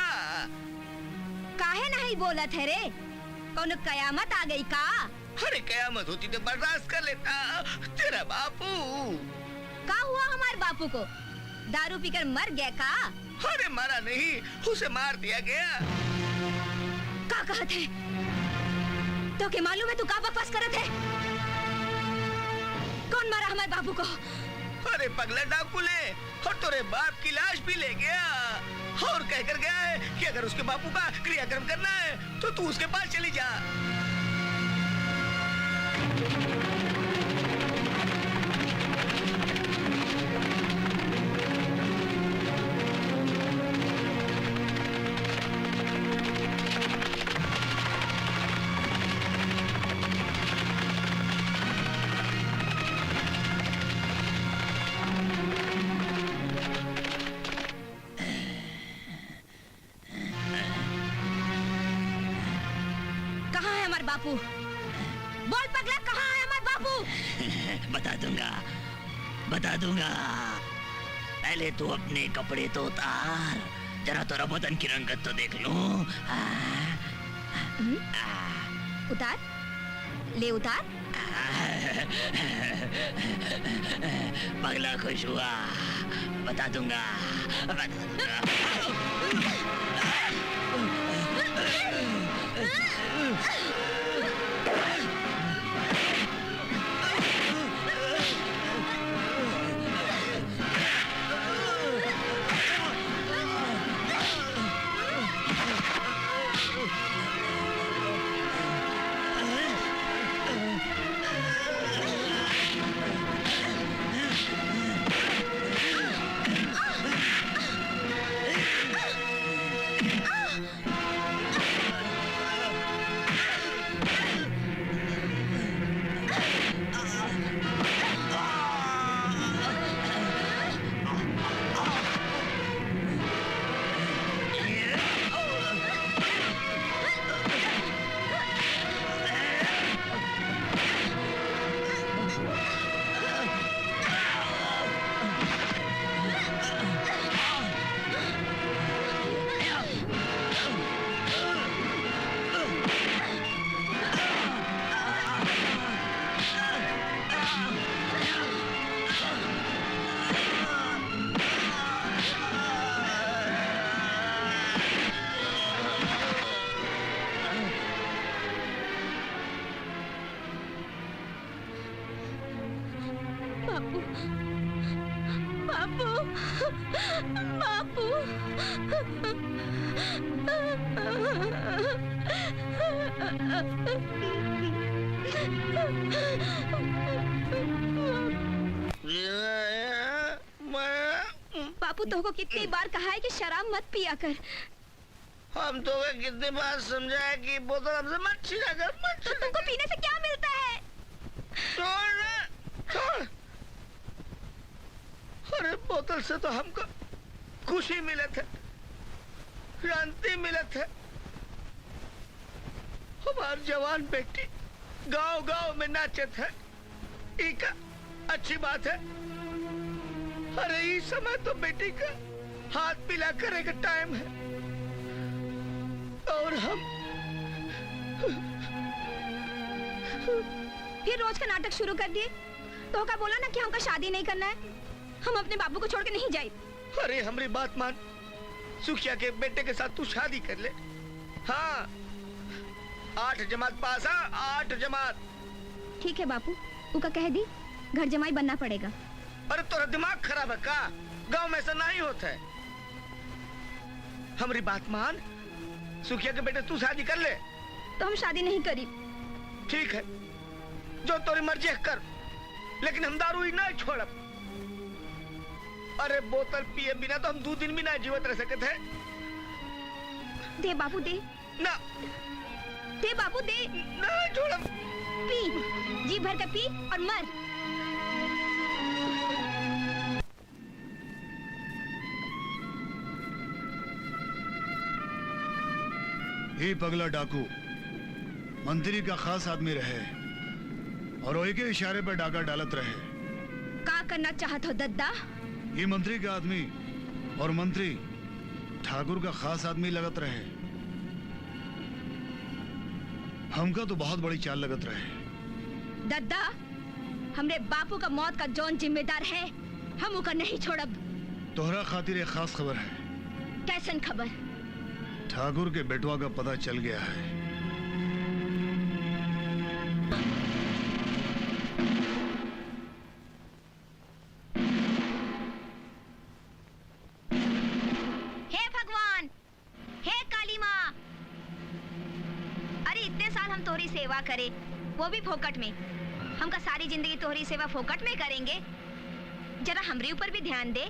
काहे नहीं बोला थे रे? कौन कयामत आ गई का? अरे कयामत होती तो बर्दाश्त कर लेता। तेरा बापू का हुआ हमारे बापू को? दारू पीकर मर गया का? अरे मरा नहीं, उसे मार दिया गया। का कहत है? तो के मालूम है तू का बकवास करत है? कौन मारा हमारे बापू को? अरे पगला डाकू ले, और तेरे बाप की लाश भी ले गया, और कहकर गया है कि अगर उसके बापू का क्रियाक्रम करना है तो तू उसके पास चली जा। बापू बोल पगला, कहाँ है हमारे बापू? बता दूंगा। पहले तू अपने कपड़े तो उतार, जरा तेरा बदन की रंगत तो देख लूं। उतार, ले उतार। पगला खुश हुआ, बता दूंगा। बापू तो को कितनी बार कहा है कि शराब मत पिया कर। हम तो कितनी बार समझाया कि बोतल हमसे मत छीना कर, मत तो तुमको पीने से क्या मिलता है? छोड़। अरे बोतल से तो हमको खुशी मिले थे, शांति मिले थे, हमार जवान बेटी गांव गांव में नाचत है, इका अच्छी बात है। अरे इस समय तो बेटी का हाथ पीला करे का टाइम है और हम फिर रोज का नाटक शुरू कर दिए। तो का बोला ना कि हमका शादी नहीं करना है, हम अपने बाबू को छोड़ के नहीं जाए। अरे हमारी बात मान, सुखिया के बेटे के साथ तू शादी कर ले। हाँ 8 जमात पास है, 8 जमात। ठीक है बापू, उका कह दी घर जमाई बनना पड़ेगा। अरे तोरा दिमाग खराब है का? गांव में ऐसा नहीं होता है। हमारी बात मान, सुखिया के बेटे तू शादी कर ले। तो हम शादी नहीं करी। ठीक है, जो तोरी मर्जी है कर, लेकिन हम दारू ही नहीं छोड़ब। अरे बोतल पिए बिना तो हम 2 दिन भी नहीं जीवित रह सकते थे। दे बाबू दे। ना दे बाबू दे। नहीं छोड़ब। पी, जी भर कर पी और मर। ये पगला डाकू मंत्री का खास आदमी रहे और वही के इशारे पर डाका डालत रहे। का करना चाहत हो दद्दा? ये मंत्री का आदमी और मंत्री ठाकुर का खास आदमी लगत रहे। हमका तो बहुत बड़ी चाल लगत रहे। दद्दा, हमरे बापू का मौत का जौन जिम्मेदार है, हम उका नहीं छोड़ब। तोहरा खातिर एक खास खबर है। कैसन खबर? ठाकुर के बेटवा का पता चल गया है। हे भगवान, हे काली माँ, अरे इतने साल हम तोहरी सेवा करे, वो भी फोकट में। हमका सारी जिंदगी तोहरी सेवा फोकट में करेंगे? जरा हमरे ऊपर भी ध्यान दे।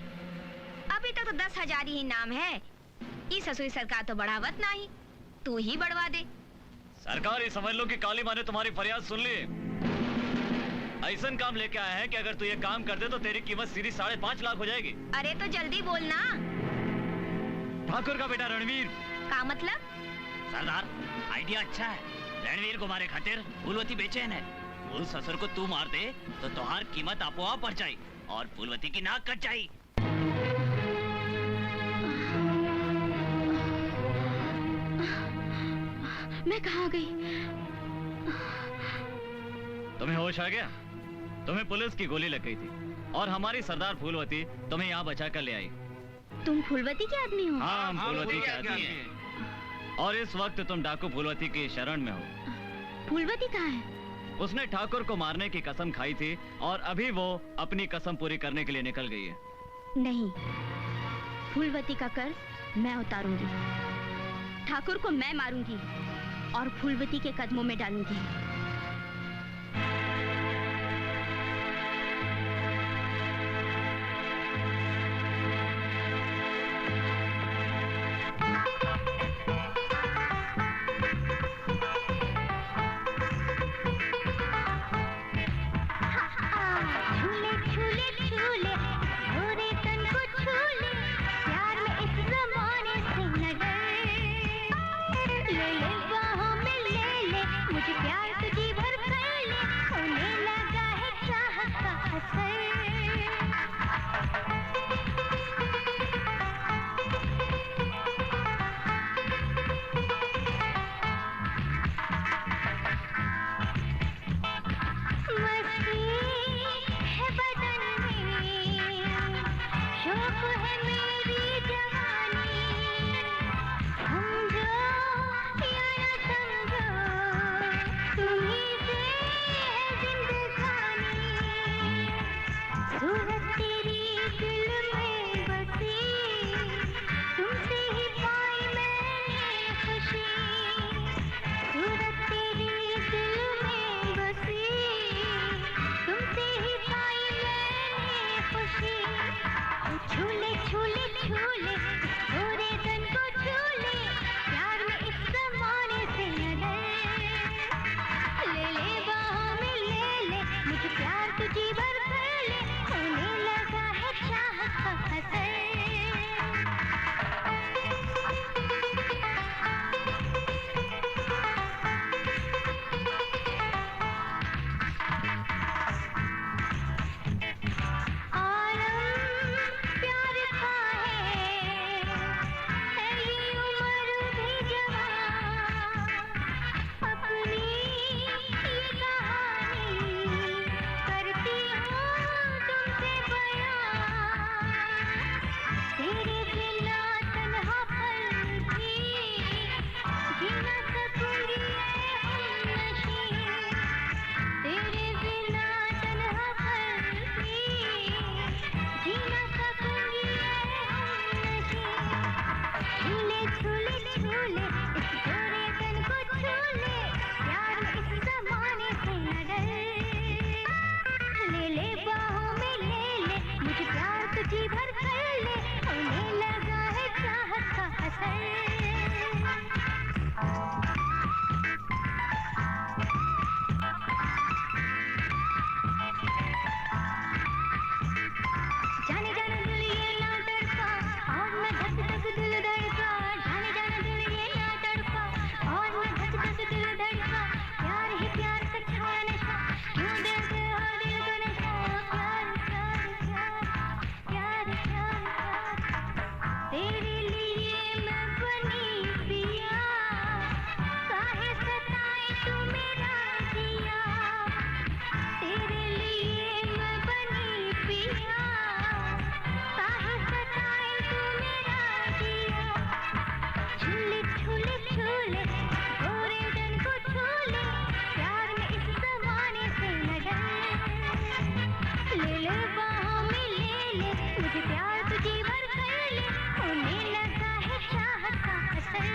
अभी तक तो 10,000 ही नाम है। ई ससुरी सरकार तो बढ़ावत नहीं, तू ही बढ़वा दे। सरकार ये समझ लो कि काली माँ ने तुम्हारी फरियाद सुन ली। ऐसा काम लेके आया है कि अगर तू ये काम कर दे तो तेरी कीमत सीधी 5.5 लाख हो जाएगी। अरे तो जल्दी बोलना। ठाकुर का बेटा रणवीर। का मतलब? सरदार आइडिया अच्छा है। रणवीर को मारे खातिर फूलवती बेचैन है। फूल ससुर को तू मार दे तो तुम्हार कीमत आपोआप बढ़ जाए और फूलवती की नाक कट जाए। मैं कहाँ गई? तुम्हें होश आ गया? तुम्हें पुलिस की गोली लग गई थी और हमारी सरदार फूलवती तुम्हें यहाँ बचा कर ले आई। तुम फूलवती के आदमी हो? हाँ, हम फूलवती के आदमी हैं। और इस वक्त तुम डाकू फूलवती की शरण में हो। फूलवती कहाँ है? उसने ठाकुर को मारने की कसम खाई थी और अभी वो अपनी कसम पूरी करने के लिए निकल गई है। नहीं, फूलवती का कर्ज मैं उतारूंगी। ठाकुर को मैं मारूंगी और फूलवती के कदमों में डालूंगी। जिया काहे सताए तू मेरा जिया झूले झूले झूले गोरे डन को झूले प्यार में इस जमाने से न डर ले ले बाहों में ले ले मुझे प्यार तुझे भर कर ले होने लगा है चाहत का असर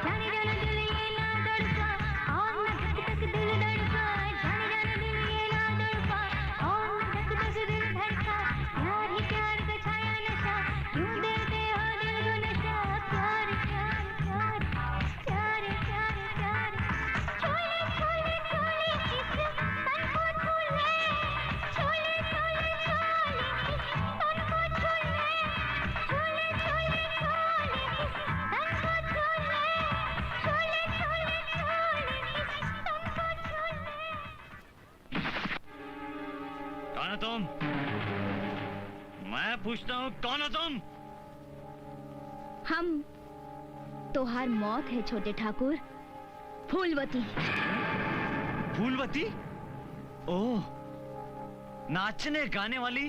जाने जाने दिल ये ना तड़पा और न धक धक दिल धड़का जाने जाने दिल ये ना तड़पा और न धक धक दिल धड़का प्यार ही प्यार का छाया नशा क्यों देते हो दिल को नशा प्यार प्यार प्यार प्यार प्यार प्यार छोले छोले छोले इस तन को छूले छोले छोले छोले इस तन को छूले छोले छोले छोले इस तन को छूले छोले छोले छोले इस तन को छूले कौन हो तुम? मैं पूछता हूँ कौन हो तुम? हम तोहार मौत है छोटे ठाकुर, फूलवती। फूलवती? ओह, नाचने गाने वाली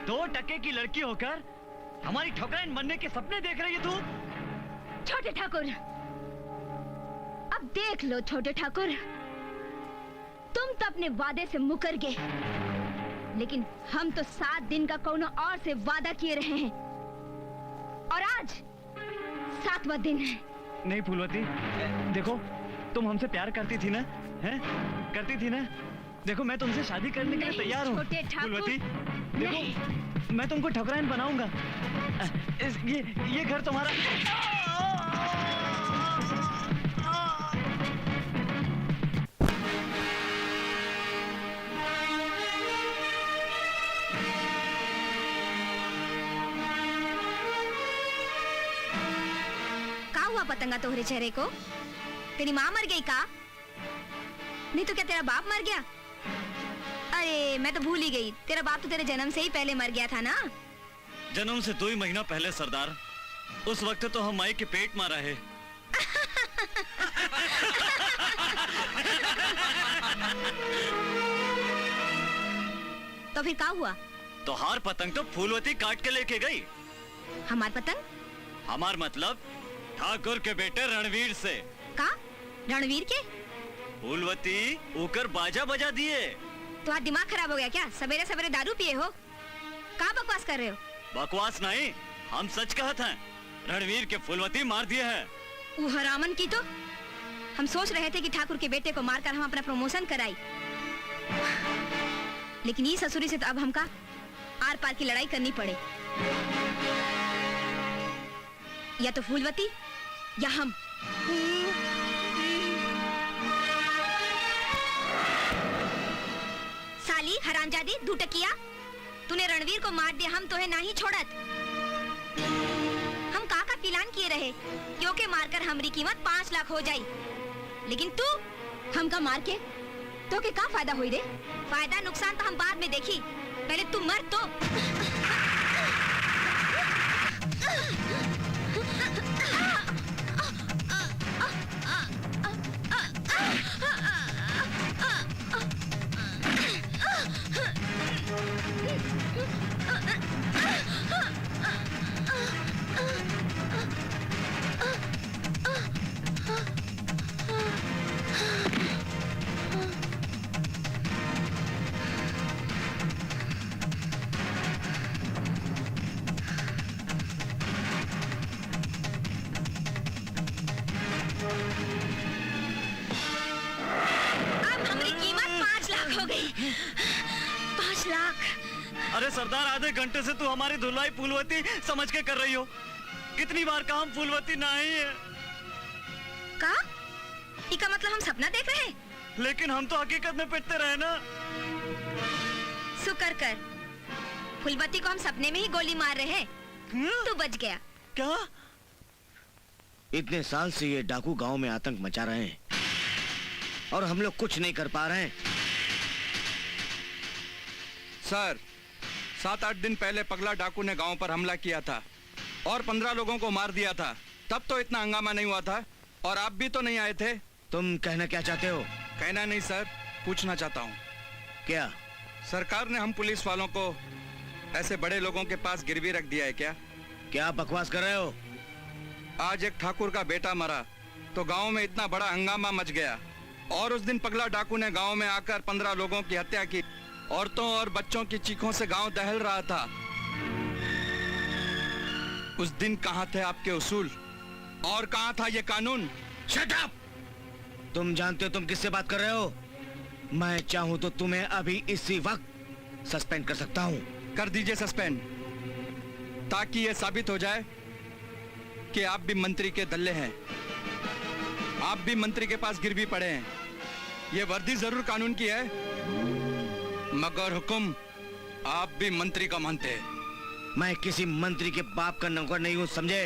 2 टके की लड़की होकर हमारी ठोकराइन बनने के सपने देख रही है तू? छोटे ठाकुर, अब देख लो छोटे ठाकुर, तुम तो अपने वादे से मुकर गए, लेकिन हम तो 7 दिन का कोनो और से वादा किए रहे हैं और आज 7वां दिन है। नहीं फूलवती, देखो तुम हमसे प्यार करती थी ना, हैं? करती थी ना? देखो मैं तुमसे शादी करने के लिए नहीं, तैयार हूँ। छोटे ठाकुर, फूलवती, देखो मैं तुमको ठकुराइन बनाऊंगा। ये घर तुम्हारा। का हुआ पतंगा तोहरे चेहरे को? तेरी माँ मर गई का? नहीं तो क्या तेरा बाप मर गया? अरे मैं तो भूल ही गई, तेरा बाप तो तेरे जन्म से ही पहले मर गया था ना। जन्म से 2 ही महीना पहले सरदार, उस वक्त तो हम माई के पेट मारा है। तो फिर का हुआ? तो हार पतंग तो फूलवती काट के लेके गई। हमार पतंग? हमार मतलब ठाकुर के बेटे रणवीर से। का? रणवीर के? फूलवती ऊकर बाजा बजा दिए। तुम्हारा दिमाग खराब हो गया क्या? सवेरे सवेरे दारू पिए हो? का बकवास कर रहे हो? बकवास नहीं, हम सच कहते हैं। रणवीर के फूलवती मार दिए है। वो हरामन की तो हम सोच रहे थे कि ठाकुर के बेटे को मारकर हम अपना प्रमोशन कराई, लेकिन ये ससुरी से तो अब हमका आर पार की लड़ाई करनी पड़े। या तो फूलवती या हम। साली हरामजादी धूटकिया, तूने रणवीर को मार दिया, हम तो है ना ही छोड़त। हम का पिलान किए रहे क्योंकि मारकर हमारी कीमत 5 लाख हो जाई, लेकिन तू हमका मार के तो के का फायदा हुई रे? फायदा नुकसान तो हम बाद में देखी, पहले तू मर तो। हो गई 5 लाख। अरे सरदार, आधे घंटे से तू हमारी धुलाई फूलवती समझ के कर रही हो। कितनी बार कहा हम फूलवती नहीं है। का? इसका मतलब हम सपना देख रहे हैं? लेकिन हम तो हकीकत में पिटते रहे ना। शुक्र कर, फूलवती को हम सपने में ही गोली मार रहे हैं। तू बच गया। क्या? इतने साल से ये डाकू गांव में आतंक मचा रहे हैं और हम लोग कुछ नहीं कर पा रहे हैं। सर, 7-8 दिन पहले पगला डाकू ने गांव पर हमला किया था और 15 लोगों को मार दिया था। तब तो इतना हंगामा नहीं हुआ था और आप भी तो नहीं आए थे। तुम कहना क्या चाहते हो? कहना नहीं सर, पूछना चाहता हूँ। क्या? सरकार ने हम पुलिस वालों को ऐसे बड़े लोगों के पास गिरवी रख दिया है क्या? क्या बकवास कर रहे हो? आज एक ठाकुर का बेटा मरा तो गांव में इतना बड़ा हंगामा मच गया, और उस दिन पगला डाकू ने गांव में आकर 15 लोगों की हत्या की। औरतों और बच्चों की चीखों से गांव दहल रहा था। उस दिन कहां थे आपके उसूल और कहां था ये कानून? Shut up! तुम जानते हो तुम किससे बात कर रहे हो? मैं चाहूं तो तुम्हें अभी इसी वक्त सस्पेंड कर सकता हूं। कर दीजिए सस्पेंड, ताकि ये साबित हो जाए कि आप भी मंत्री के दल्ले हैं, आप भी मंत्री के पास गिरवी पड़े हैं। ये वर्दी जरूर कानून की है, मगर हुक्म आप भी मंत्री का मानते हैं। मैं किसी मंत्री के बाप का नौकर नहीं हूं, समझे?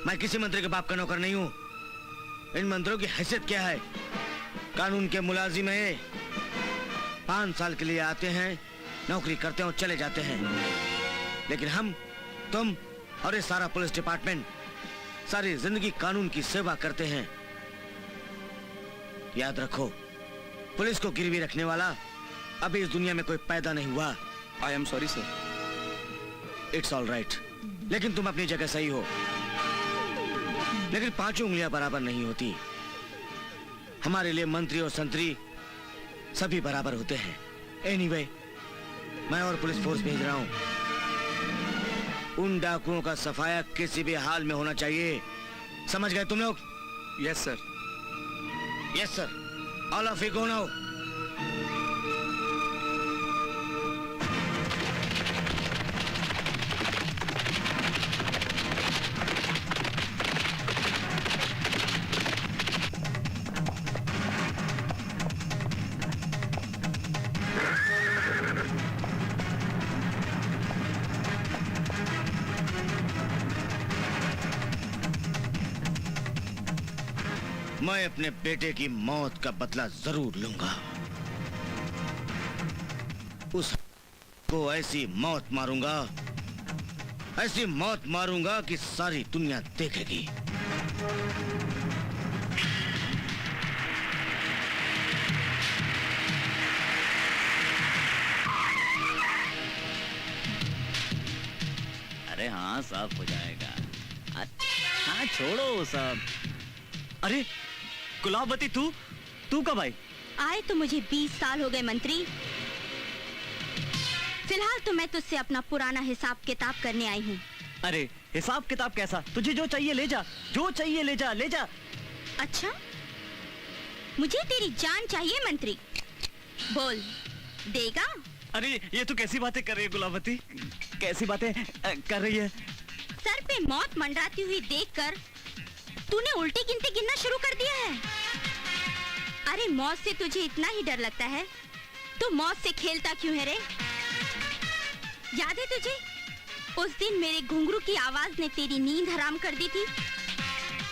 मैं किसी मंत्री के बाप का नौकर नहीं हूं। इन मंत्रियों की हैसियत क्या है? कानून के मुलाजिम हैं। 5 साल के लिए आते हैं, नौकरी करते हैं और चले जाते हैं। लेकिन हम, तुम और ये सारा पुलिस डिपार्टमेंट सारी जिंदगी कानून की सेवा करते हैं। याद रखो, पुलिस को गिरवी रखने वाला अभी इस दुनिया में कोई पैदा नहीं हुआ। I am sorry sir. It's all right, लेकिन तुम अपनी जगह सही हो। लेकिन 5 उंगलियां बराबर नहीं होती। हमारे लिए मंत्री और संतरी सभी बराबर होते हैं। एनीवे, मैं और पुलिस फोर्स भेज रहा हूं। उन डाकुओं का सफाया किसी भी हाल में होना चाहिए। समझ गए तुम लोग? Yes sir. Yes sir. All of you go now. मैं अपने बेटे की मौत का बदला जरूर लूंगा। उस को ऐसी मौत मारूंगा, ऐसी मौत मारूंगा कि सारी दुनिया देखेगी। अरे हाँ, साफ हो जाएगा। हाँ, छोड़ो वो सब। अरे गुलाबवती, तू कब आई? आए तो मुझे 20 साल हो गए मंत्री। फिलहाल तो मैं तुझसे अपना पुराना हिसाब किताब करने आई हूँ। अरे हिसाब किताब कैसा? तुझे जो चाहिए ले जा, जो चाहिए ले जा, ले जा। अच्छा, मुझे तेरी जान चाहिए मंत्री। बोल, देगा? अरे ये तू कैसी बातें कर रही है गुलाबवती? कैसी बातें कर रही है? सर पे मौत मंडराती हुई देखकर तूने उल्टी गिनती गिनना शुरू कर दिया है। अरे मौत से तुझे इतना ही डर लगता है तो मौत से खेलता क्यों है रे? याद है तुझे उस दिन मेरे घुंघरू की आवाज ने तेरी नींद हराम कर दी थी,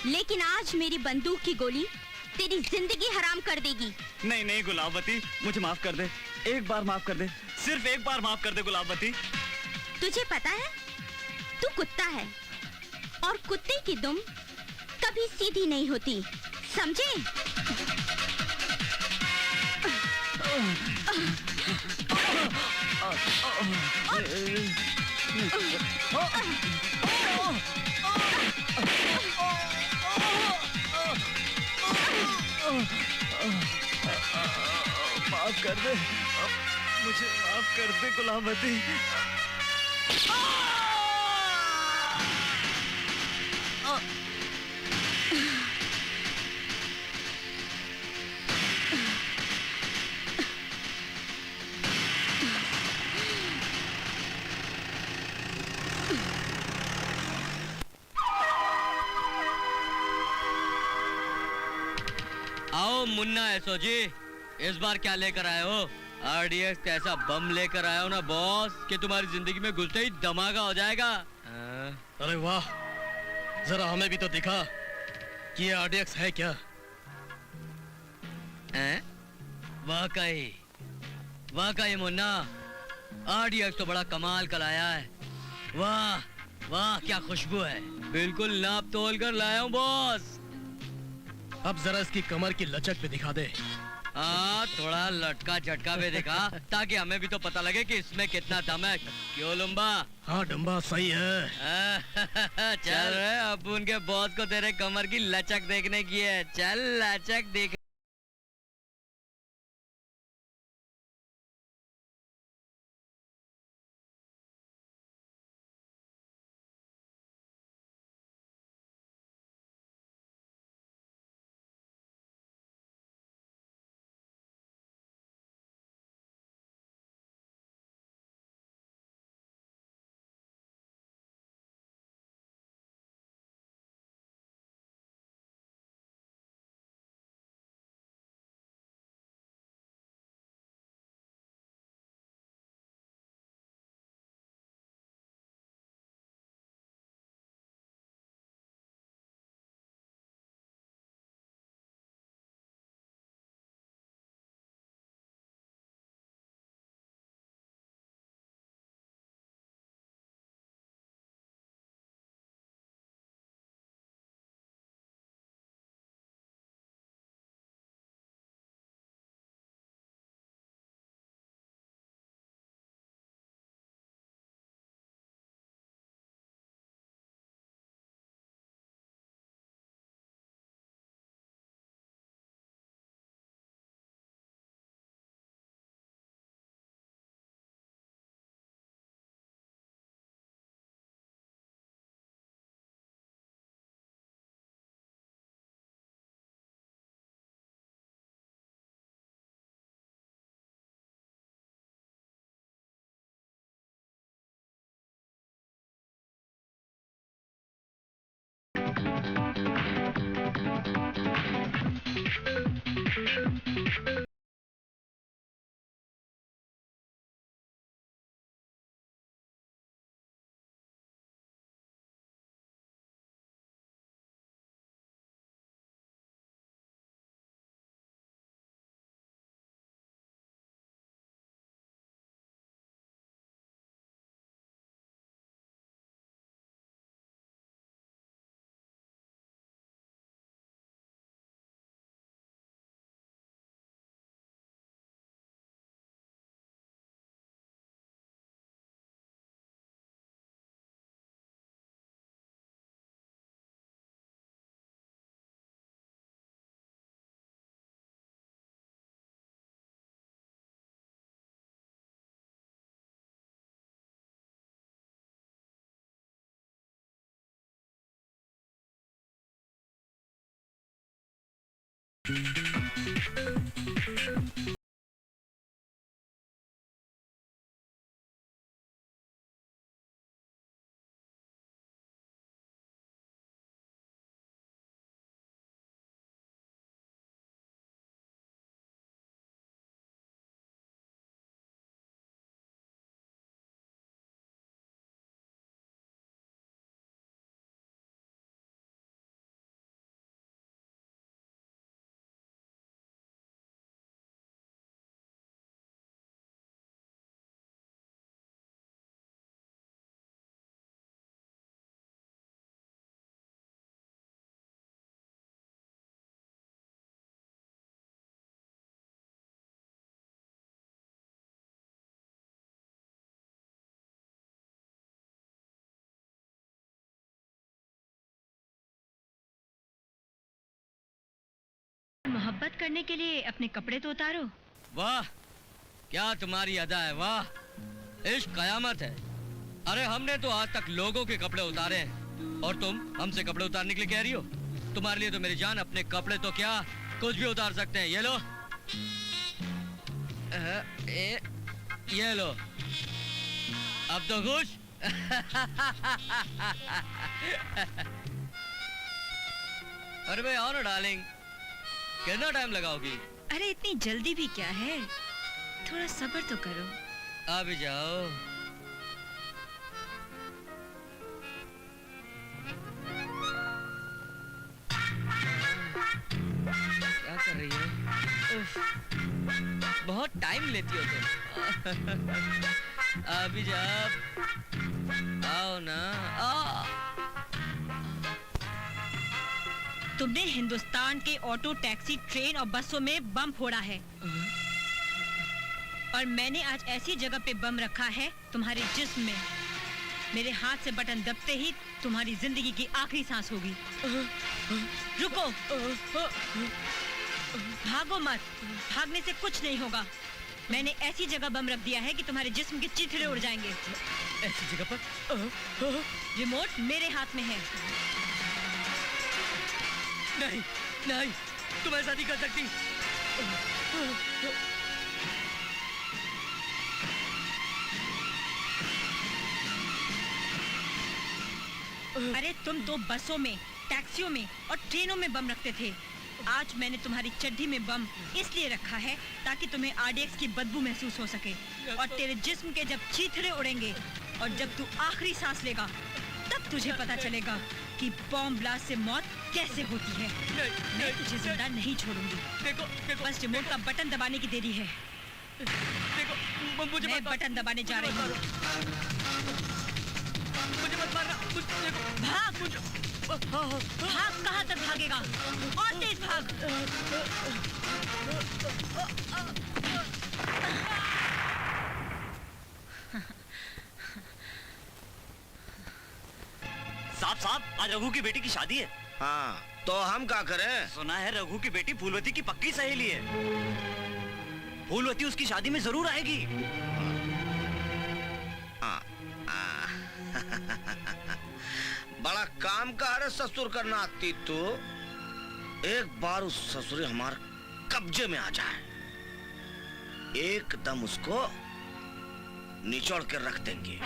लेकिन आज मेरी बंदूक की गोली तेरी जिंदगी हराम कर देगी। नहीं नहीं गुलाबवती, मुझे माफ कर दे। एक बार माफ कर दे, सिर्फ एक बार माफ कर दे गुलाबवती। तुझे पता है तू कुत्ता है और कुत्ते की दुम कभी सीधी नहीं होती, समझे? माफ कर दे, मुझे माफ कर दे गुलाबवती। आओ मुन्ना एसओजी, इस बार क्या लेकर आए हो? आरडीएक्स का ऐसा बम लेकर आया हो ना बॉस कि तुम्हारी जिंदगी में घुसते ही धमाका हो जाएगा। अरे वाह, जरा हमें भी तो दिखा कि ये आरडीएक्स है क्या? वाकई वाकई मुन्ना, आरडीएक्स तो बड़ा कमाल का लाया है। वाह वाह, क्या खुशबू है। बिल्कुल नाप तोल कर लाया हूँ बॉस। अब जरा इसकी कमर की लचक पे दिखा दे। हाँ, थोड़ा लटका झटका भी दिखा ताकि हमें भी तो पता लगे कि इसमें कितना दम है। क्यों लुम्बा? हाँ डम्बा सही है। चल रहे अब उनके बॉस को तेरे कमर की लचक देखने की है। चल लचक देख। मोहब्बत करने के लिए अपने कपड़े तो उतारो। वाह, क्या तुम्हारी अदा है, वाह। इश्क कयामत है। अरे हमने तो आज तक लोगों के कपड़े उतारे हैं और तुम हमसे कपड़े उतारने के लिए कह रही हो? तुम्हारे लिए तो मेरी जान अपने कपड़े तो क्या कुछ भी उतार सकते हैं। ये लो, ये लो, अब तो खुश? अरे भाई आओ ना डार्लिंग, कितना टाइम लगाओगी? अरे इतनी जल्दी भी क्या है, थोड़ा सब्र तो करो। अभी जाओ। क्या कर रही हो? बहुत टाइम लेती हो तुम। अभी जाओ, आओ ना। तुमने हिंदुस्तान के ऑटो, टैक्सी, ट्रेन और बसों में बम फोड़ा है। और मैंने आज ऐसी जगह पे बम रखा है तुम्हारे जिस्म में, मेरे हाथ से बटन दबते ही तुम्हारी जिंदगी की आखिरी सांस होगी। रुको, भागो मत, भागने से कुछ नहीं होगा। मैंने ऐसी जगह बम रख दिया है कि तुम्हारे जिस्म के चिथड़े उड़ जाएंगे। ऐसी जगह पर? रिमोट मेरे हाथ में है। नहीं, नहीं, तुम ऐसा नहीं कर सकती। अरे तुम तो बसों में, टैक्सियों में और ट्रेनों में बम रखते थे। आज मैंने तुम्हारी चड्डी में बम इसलिए रखा है ताकि तुम्हें आरडीएक्स की बदबू महसूस हो सके। और तेरे जिस्म के जब चीथड़े उड़ेंगे और जब तू आखिरी सांस लेगा, तब तुझे पता चलेगा कि बॉम्ब ब्लास्ट से मौत कैसे होती है। मैं तुझे जिंदा नहीं छोड़ूंगी। देखो, बस रिमोट का बटन दबाने की देरी है। देखो, मुझे मैं बटन दबाने जा रही हूँ। मुझे मत मारना। देखो, भाग, भाग, कहाँ तक भागेगा? और तेज भाग। साहब, आज रघु की बेटी की शादी है। हाँ, तो हम क्या करें? सुना है रघु की बेटी फूलवती की पक्की सहेली है। फूलवती उसकी शादी में जरूर आएगी। बड़ा काम का है ससुर करना आती तो एक बार उस ससुर हमारे कब्जे में आ जाए, एकदम उसको निचोड़ के रख देंगे।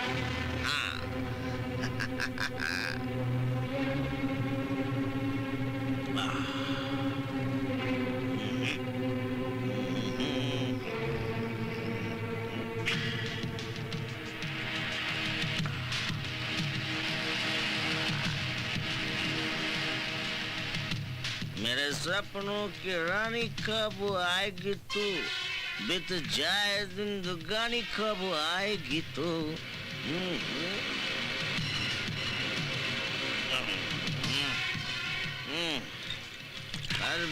मेरे सपनों की रानी कब आएगी तू, बीत जाए जिंदगानी कब आएगी तू।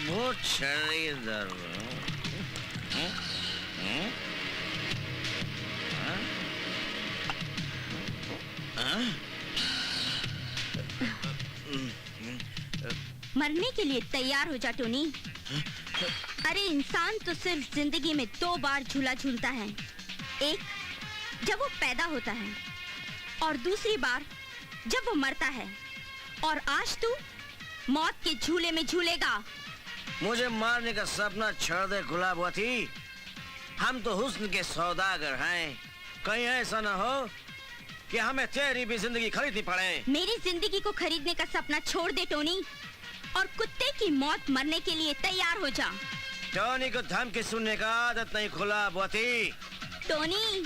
बहुत शरीर मरने के लिए तैयार हो जा टोनी। अरे इंसान तो सिर्फ जिंदगी में 2 बार झूला झूलता है, एक जब वो पैदा होता है और दूसरी बार जब वो मरता है। और आज तू मौत के झूले में झूलेगा। मुझे मारने का सपना छोड़ दे गुलाबवती, हम तो हुस्न के सौदागर हैं। कहीं ऐसा ना हो कि हमें तेरी भी जिंदगी खरीदनी पड़े। मेरी जिंदगी को खरीदने का सपना छोड़ दे टोनी, और कुत्ते की मौत मरने के लिए तैयार हो जा। टोनी को धमकी सुनने का आदत नहीं गुलाबवती। टोनी,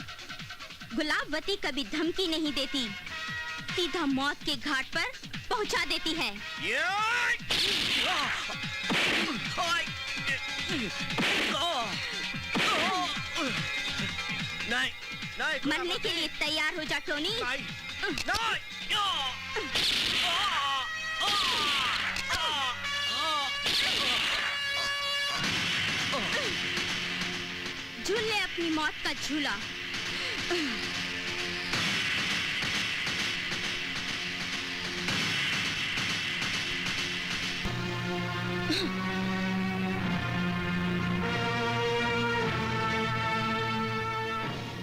गुलाबवती कभी धमकी नहीं देती, सीधा मौत के घाट पर पहुंचा देती है। नहीं, नहीं, मरने के लिए तैयार हो जा टोनी। झूल ले अपनी मौत का झूला।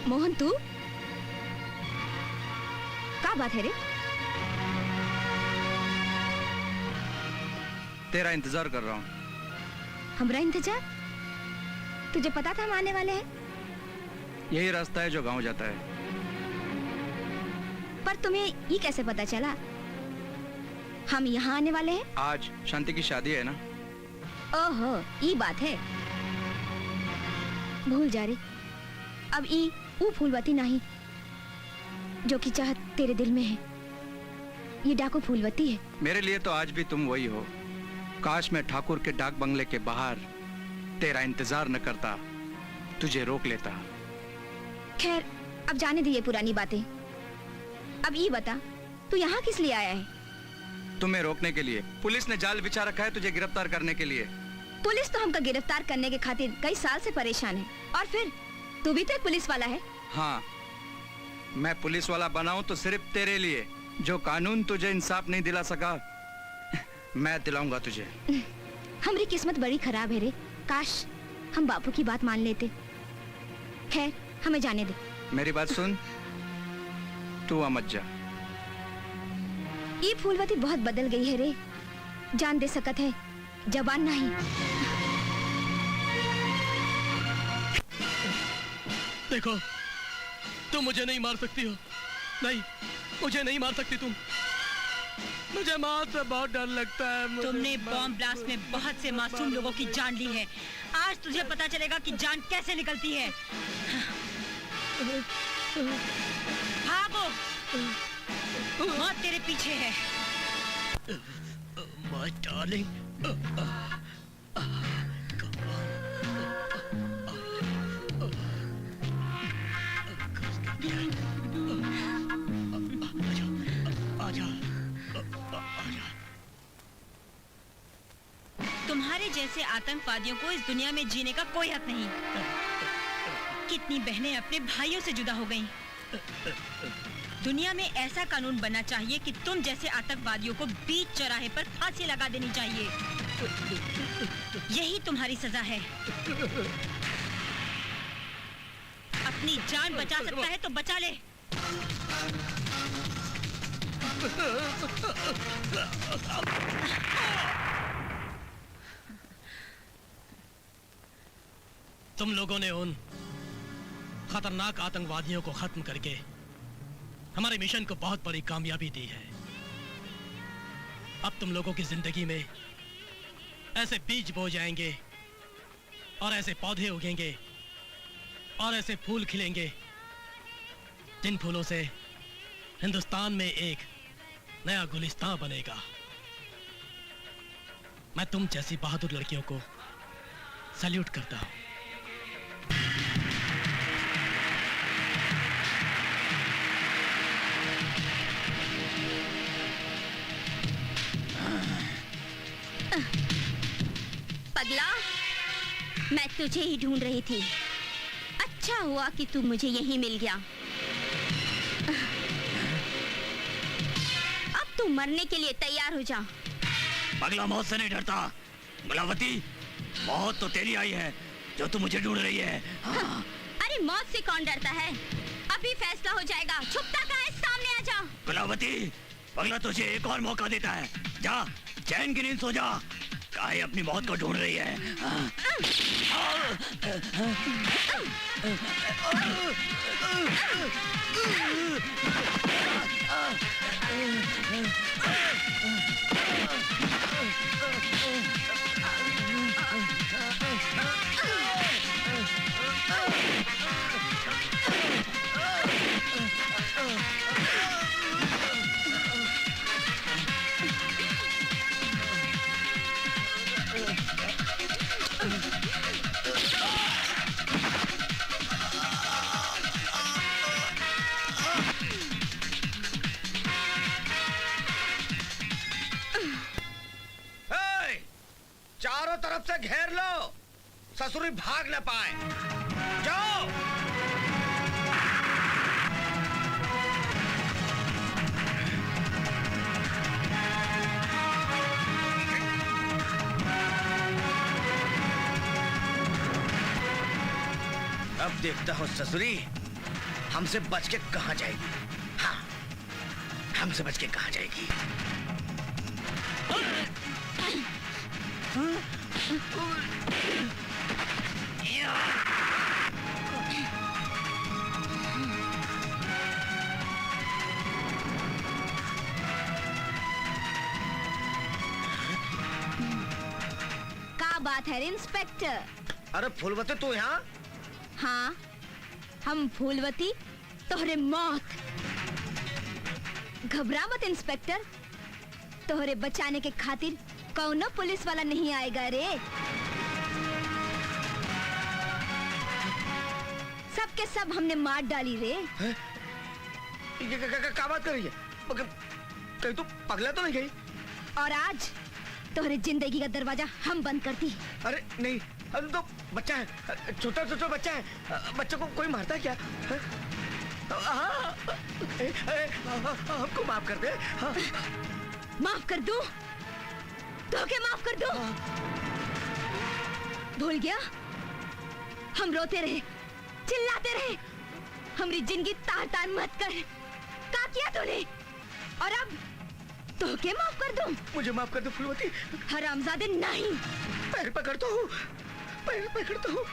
मोहन, तू क्या बात है रे? तेरा इंतजार कर रहा हूँ। हमारा इंतजार? तुझे पता था हम आने वाले हैं? यही रास्ता है जो गांव जाता है। पर तुम्हें ये कैसे पता चला हम यहाँ आने वाले हैं? आज शांति की शादी है ना। ओहो, ये बात है। भूल जा रे, अब ई वो फूलवती नहीं जो कि चाहत तेरे दिल में है। ये डाकू फूलवती है। मेरे लिए तो आज भी तुम वही हो। काश मैं ठाकुर के डाक बंगले के बाहर तेरा इंतजार न करता, तुझे रोक लेता। खैर, अब जाने दे ये पुरानी बातें। अब ये बता, तू यहाँ किस लिए आया है? तुम्हें रोकने के लिए। पुलिस ने जाल बिछा रखा है तुझे गिरफ्तार करने के लिए। पुलिस तो हमका गिरफ्तार करने के खातिर कई साल से परेशान है। और फिर तू भी तो एक पुलिस वाला है। हाँ, मैं पुलिस वाला बनाऊं तो सिर्फ तेरे लिए। जो कानून तुझे इंसाफ नहीं दिला सका, मैं दिलाऊंगा तुझे। हमारी किस्मत बड़ी खराब है रे। काश हम बापू की बात मान लेते। खैर, हमें जाने दे। मेरी बात सुन, तू आ मत जा। ये फूलवती बहुत बदल गई है रे। जान दे सकत है, जबान नहीं। देखो, तुम मुझे नहीं मार सकती हो। नहीं, मुझे नहीं मार सकती तुम। मुझे माँ से बहुत डर लगता है। तुमने बॉम्ब ब्लास्ट में बहुत से मासूम लोगों की जान ली है। आज तुझे पता चलेगा कि जान कैसे निकलती है। भागो, मौत तेरे पीछे है। My darling. तुम्हारे जैसे आतंकवादियों को इस दुनिया में जीने का कोई हक नहीं। कितनी बहनें अपने भाइयों से जुदा हो गईं। दुनिया में ऐसा कानून बनना चाहिए कि तुम जैसे आतंकवादियों को बीच चौराहे पर फांसी लगा देनी चाहिए। यही तुम्हारी सजा है। अपनी जान बचा सकता है तो बचा ले। तुम लोगों ने उन खतरनाक आतंकवादियों को खत्म करके हमारे मिशन को बहुत बड़ी कामयाबी दी है। अब तुम लोगों की जिंदगी में ऐसे बीज बो जाएंगे और ऐसे पौधे उगेंगे और ऐसे फूल खिलेंगे जिन फूलों से हिंदुस्तान में एक नया गुलिस्तान बनेगा। मैं तुम जैसी बहादुर लड़कियों को सैल्यूट करता हूं। पगला, मैं तुझे ही ढूंढ रही थी। अच्छा हुआ कि तू मुझे यहीं मिल गया। अब तू मरने के लिए तैयार हो जा। पगला मौत से नहीं डरता। गुलावती, मौत तो तेरी आई है जो तू मुझे ढूंढ रही है। हाँ। अरे मौत से कौन डरता है? अभी फैसला हो जाएगा। छुपता कहाँ है? सामने आ जा। गुलावती, पगला तुझे एक और मौका देता है। जा, चैन की नींद सो जा। काहे अपनी मौत को ढूंढ रही है। चारों तरफ से घेर लो, ससुरी भाग न पाए। जाओ। अब देखता हूँ ससुरी हमसे बच के कहाँ जाएगी। हाँ, हमसे बच के कहाँ जाएगी। क्या बात है इंस्पेक्टर? अरे फूलवती, तू यहाँ? हाँ, हम फूलवती तोहरे मौत। घबरा मत इंस्पेक्टर, तोहरे बचाने के खातिर कौनो पुलिस वाला नहीं आएगा रे। सबके सब हमने मार डाली रे। ये क्या बात कर रही है? कहीं तो पगला तो नहीं गई? और आज तुम्हारी जिंदगी का दरवाजा हम बंद करती। अरे नहीं, अरे तो बच्चा है, छोटा छोटा बच्चा है, बच्चे को कोई मारता है क्या? हमको माफ कर दे। माफ कर दूं? तो क्या माफ कर दूं? भूल गया? हम रोते रहे, चिल्लाते रहे, हमारी जिंदगी तार तार मत कर। क्या किया तूने? और अब तो क्या माफ कर दूं? मुझे माफ कर दो फूलवती। हरामजादे नहीं। पैर पकड़ता हूँ, पैर पकड़ता हूँ।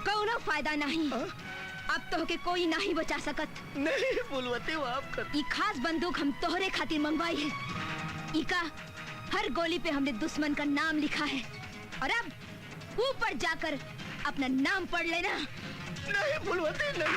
कौनो फायदा नहीं। अब तो के कोई नहीं बचा सकत। नहीं फूलवती, माफ कर। ई खास बंदूक हम तोहरे खातिर मंगवाई है। इका हर गोली पे हमने दुश्मन का नाम लिखा है। और अब ऊपर जाकर अपना नाम पढ़ लेना। नहीं फूलवती, नहीं।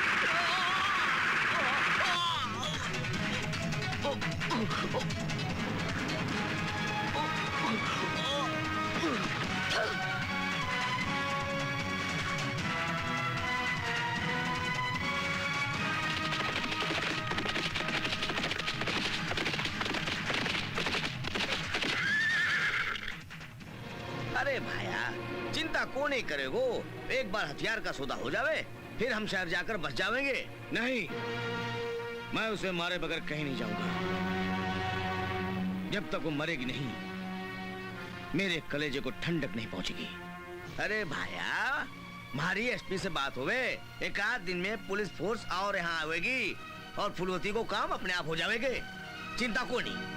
अरे भाया, चिंता को नहीं करेगो। एक बार हथियार का सौदा हो जावे, फिर हम शहर जाकर बस जावेंगे। नहीं, मैं उसे मारे बगैर कहीं नहीं जाऊंगा। जब तक वो मरेगी नहीं, मेरे कलेजे को ठंडक नहीं पहुंचेगी। अरे भाया, हमारी एसपी से बात होवे, एक आध दिन में पुलिस फोर्स और यहाँ आवेगी और फुलवती को काम अपने आप हो जावेगे। चिंता को नहीं।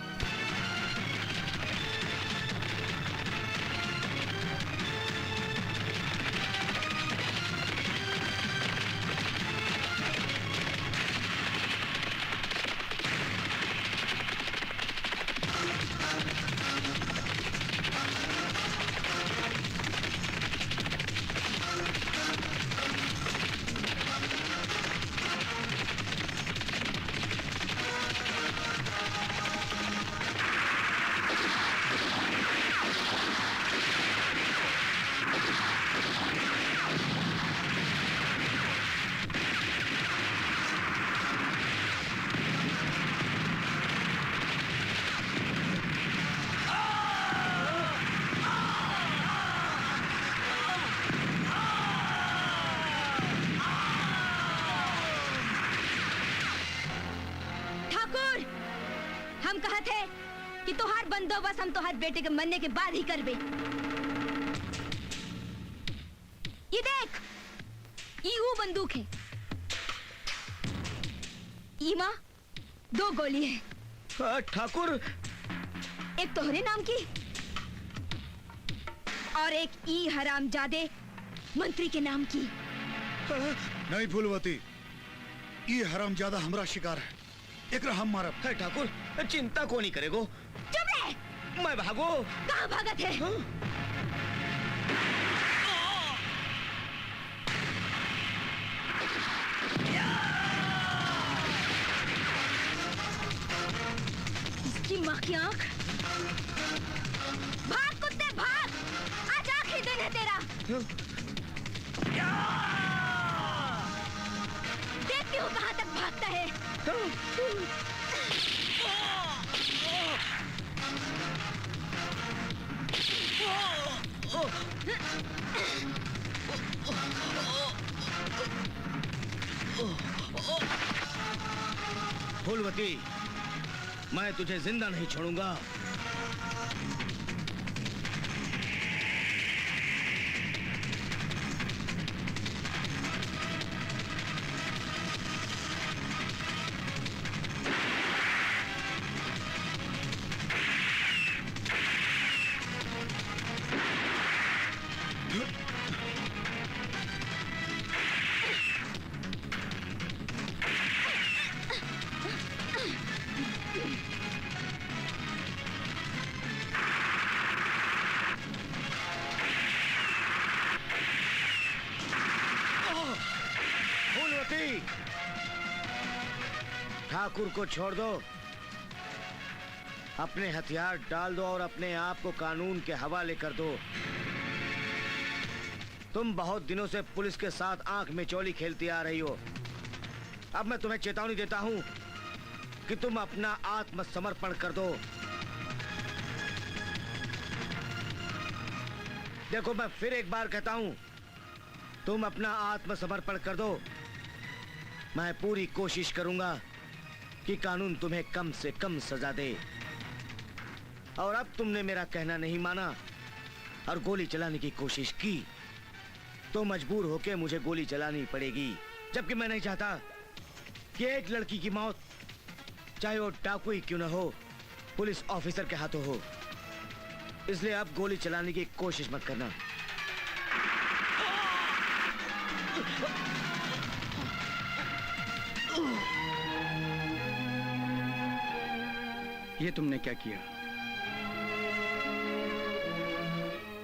हम कहा थे कि तुहार बंदोबस्त हम तुहार बेटे के मरने के बाद ही करबे। ये देख, ये वो बंदूक है। ईमा 2 गोली है। ठाकुर, एक तोहरे नाम की और एक ई हरामजादे मंत्री के नाम की। नहीं फूलवती, ये हरामजादा हमरा शिकार है। एकरा हम मारब। है ठाकुर, चिंता को नहीं करेगो। चुप रह। मैं भागो। कहाँ भागत है? इसकी माँ की आँख। भाग कुत्ते भाग, आज आखिरी दिन है तेरा। देखती हूँ कहाँ तक भागता है। फूलवती, मैं तुझे जिंदा नहीं छोड़ूंगा। ठाकुर को छोड़ दो, अपने हथियार डाल दो और अपने आप को कानून के हवाले कर दो। तुम बहुत दिनों से पुलिस के साथ आंख में चोली खेलती आ रही हो। अब मैं तुम्हें चेतावनी देता हूं कि तुम अपना आत्मसमर्पण कर दो। देखो मैं फिर एक बार कहता हूं, तुम अपना आत्मसमर्पण कर दो। मैं पूरी कोशिश करूंगा कि कानून तुम्हें कम से कम सजा दे। और अब तुमने मेरा कहना नहीं माना और गोली चलाने की कोशिश की, तो मजबूर होकर मुझे गोली चलानी पड़ेगी, जबकि मैं नहीं चाहता कि एक लड़की की मौत, चाहे वो डाकू ही क्यों न हो, पुलिस ऑफिसर के हाथों हो। इसलिए अब गोली चलाने की कोशिश मत करना। ये तुमने क्या किया?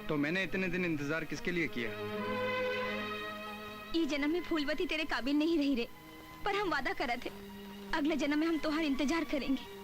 तो मैंने इतने दिन इंतजार किसके लिए किया? ये जन्म में फूलवती तेरे काबिल नहीं रही रे, पर हम वादा करा थे अगले जन्म में हम तुम्हारा इंतजार करेंगे।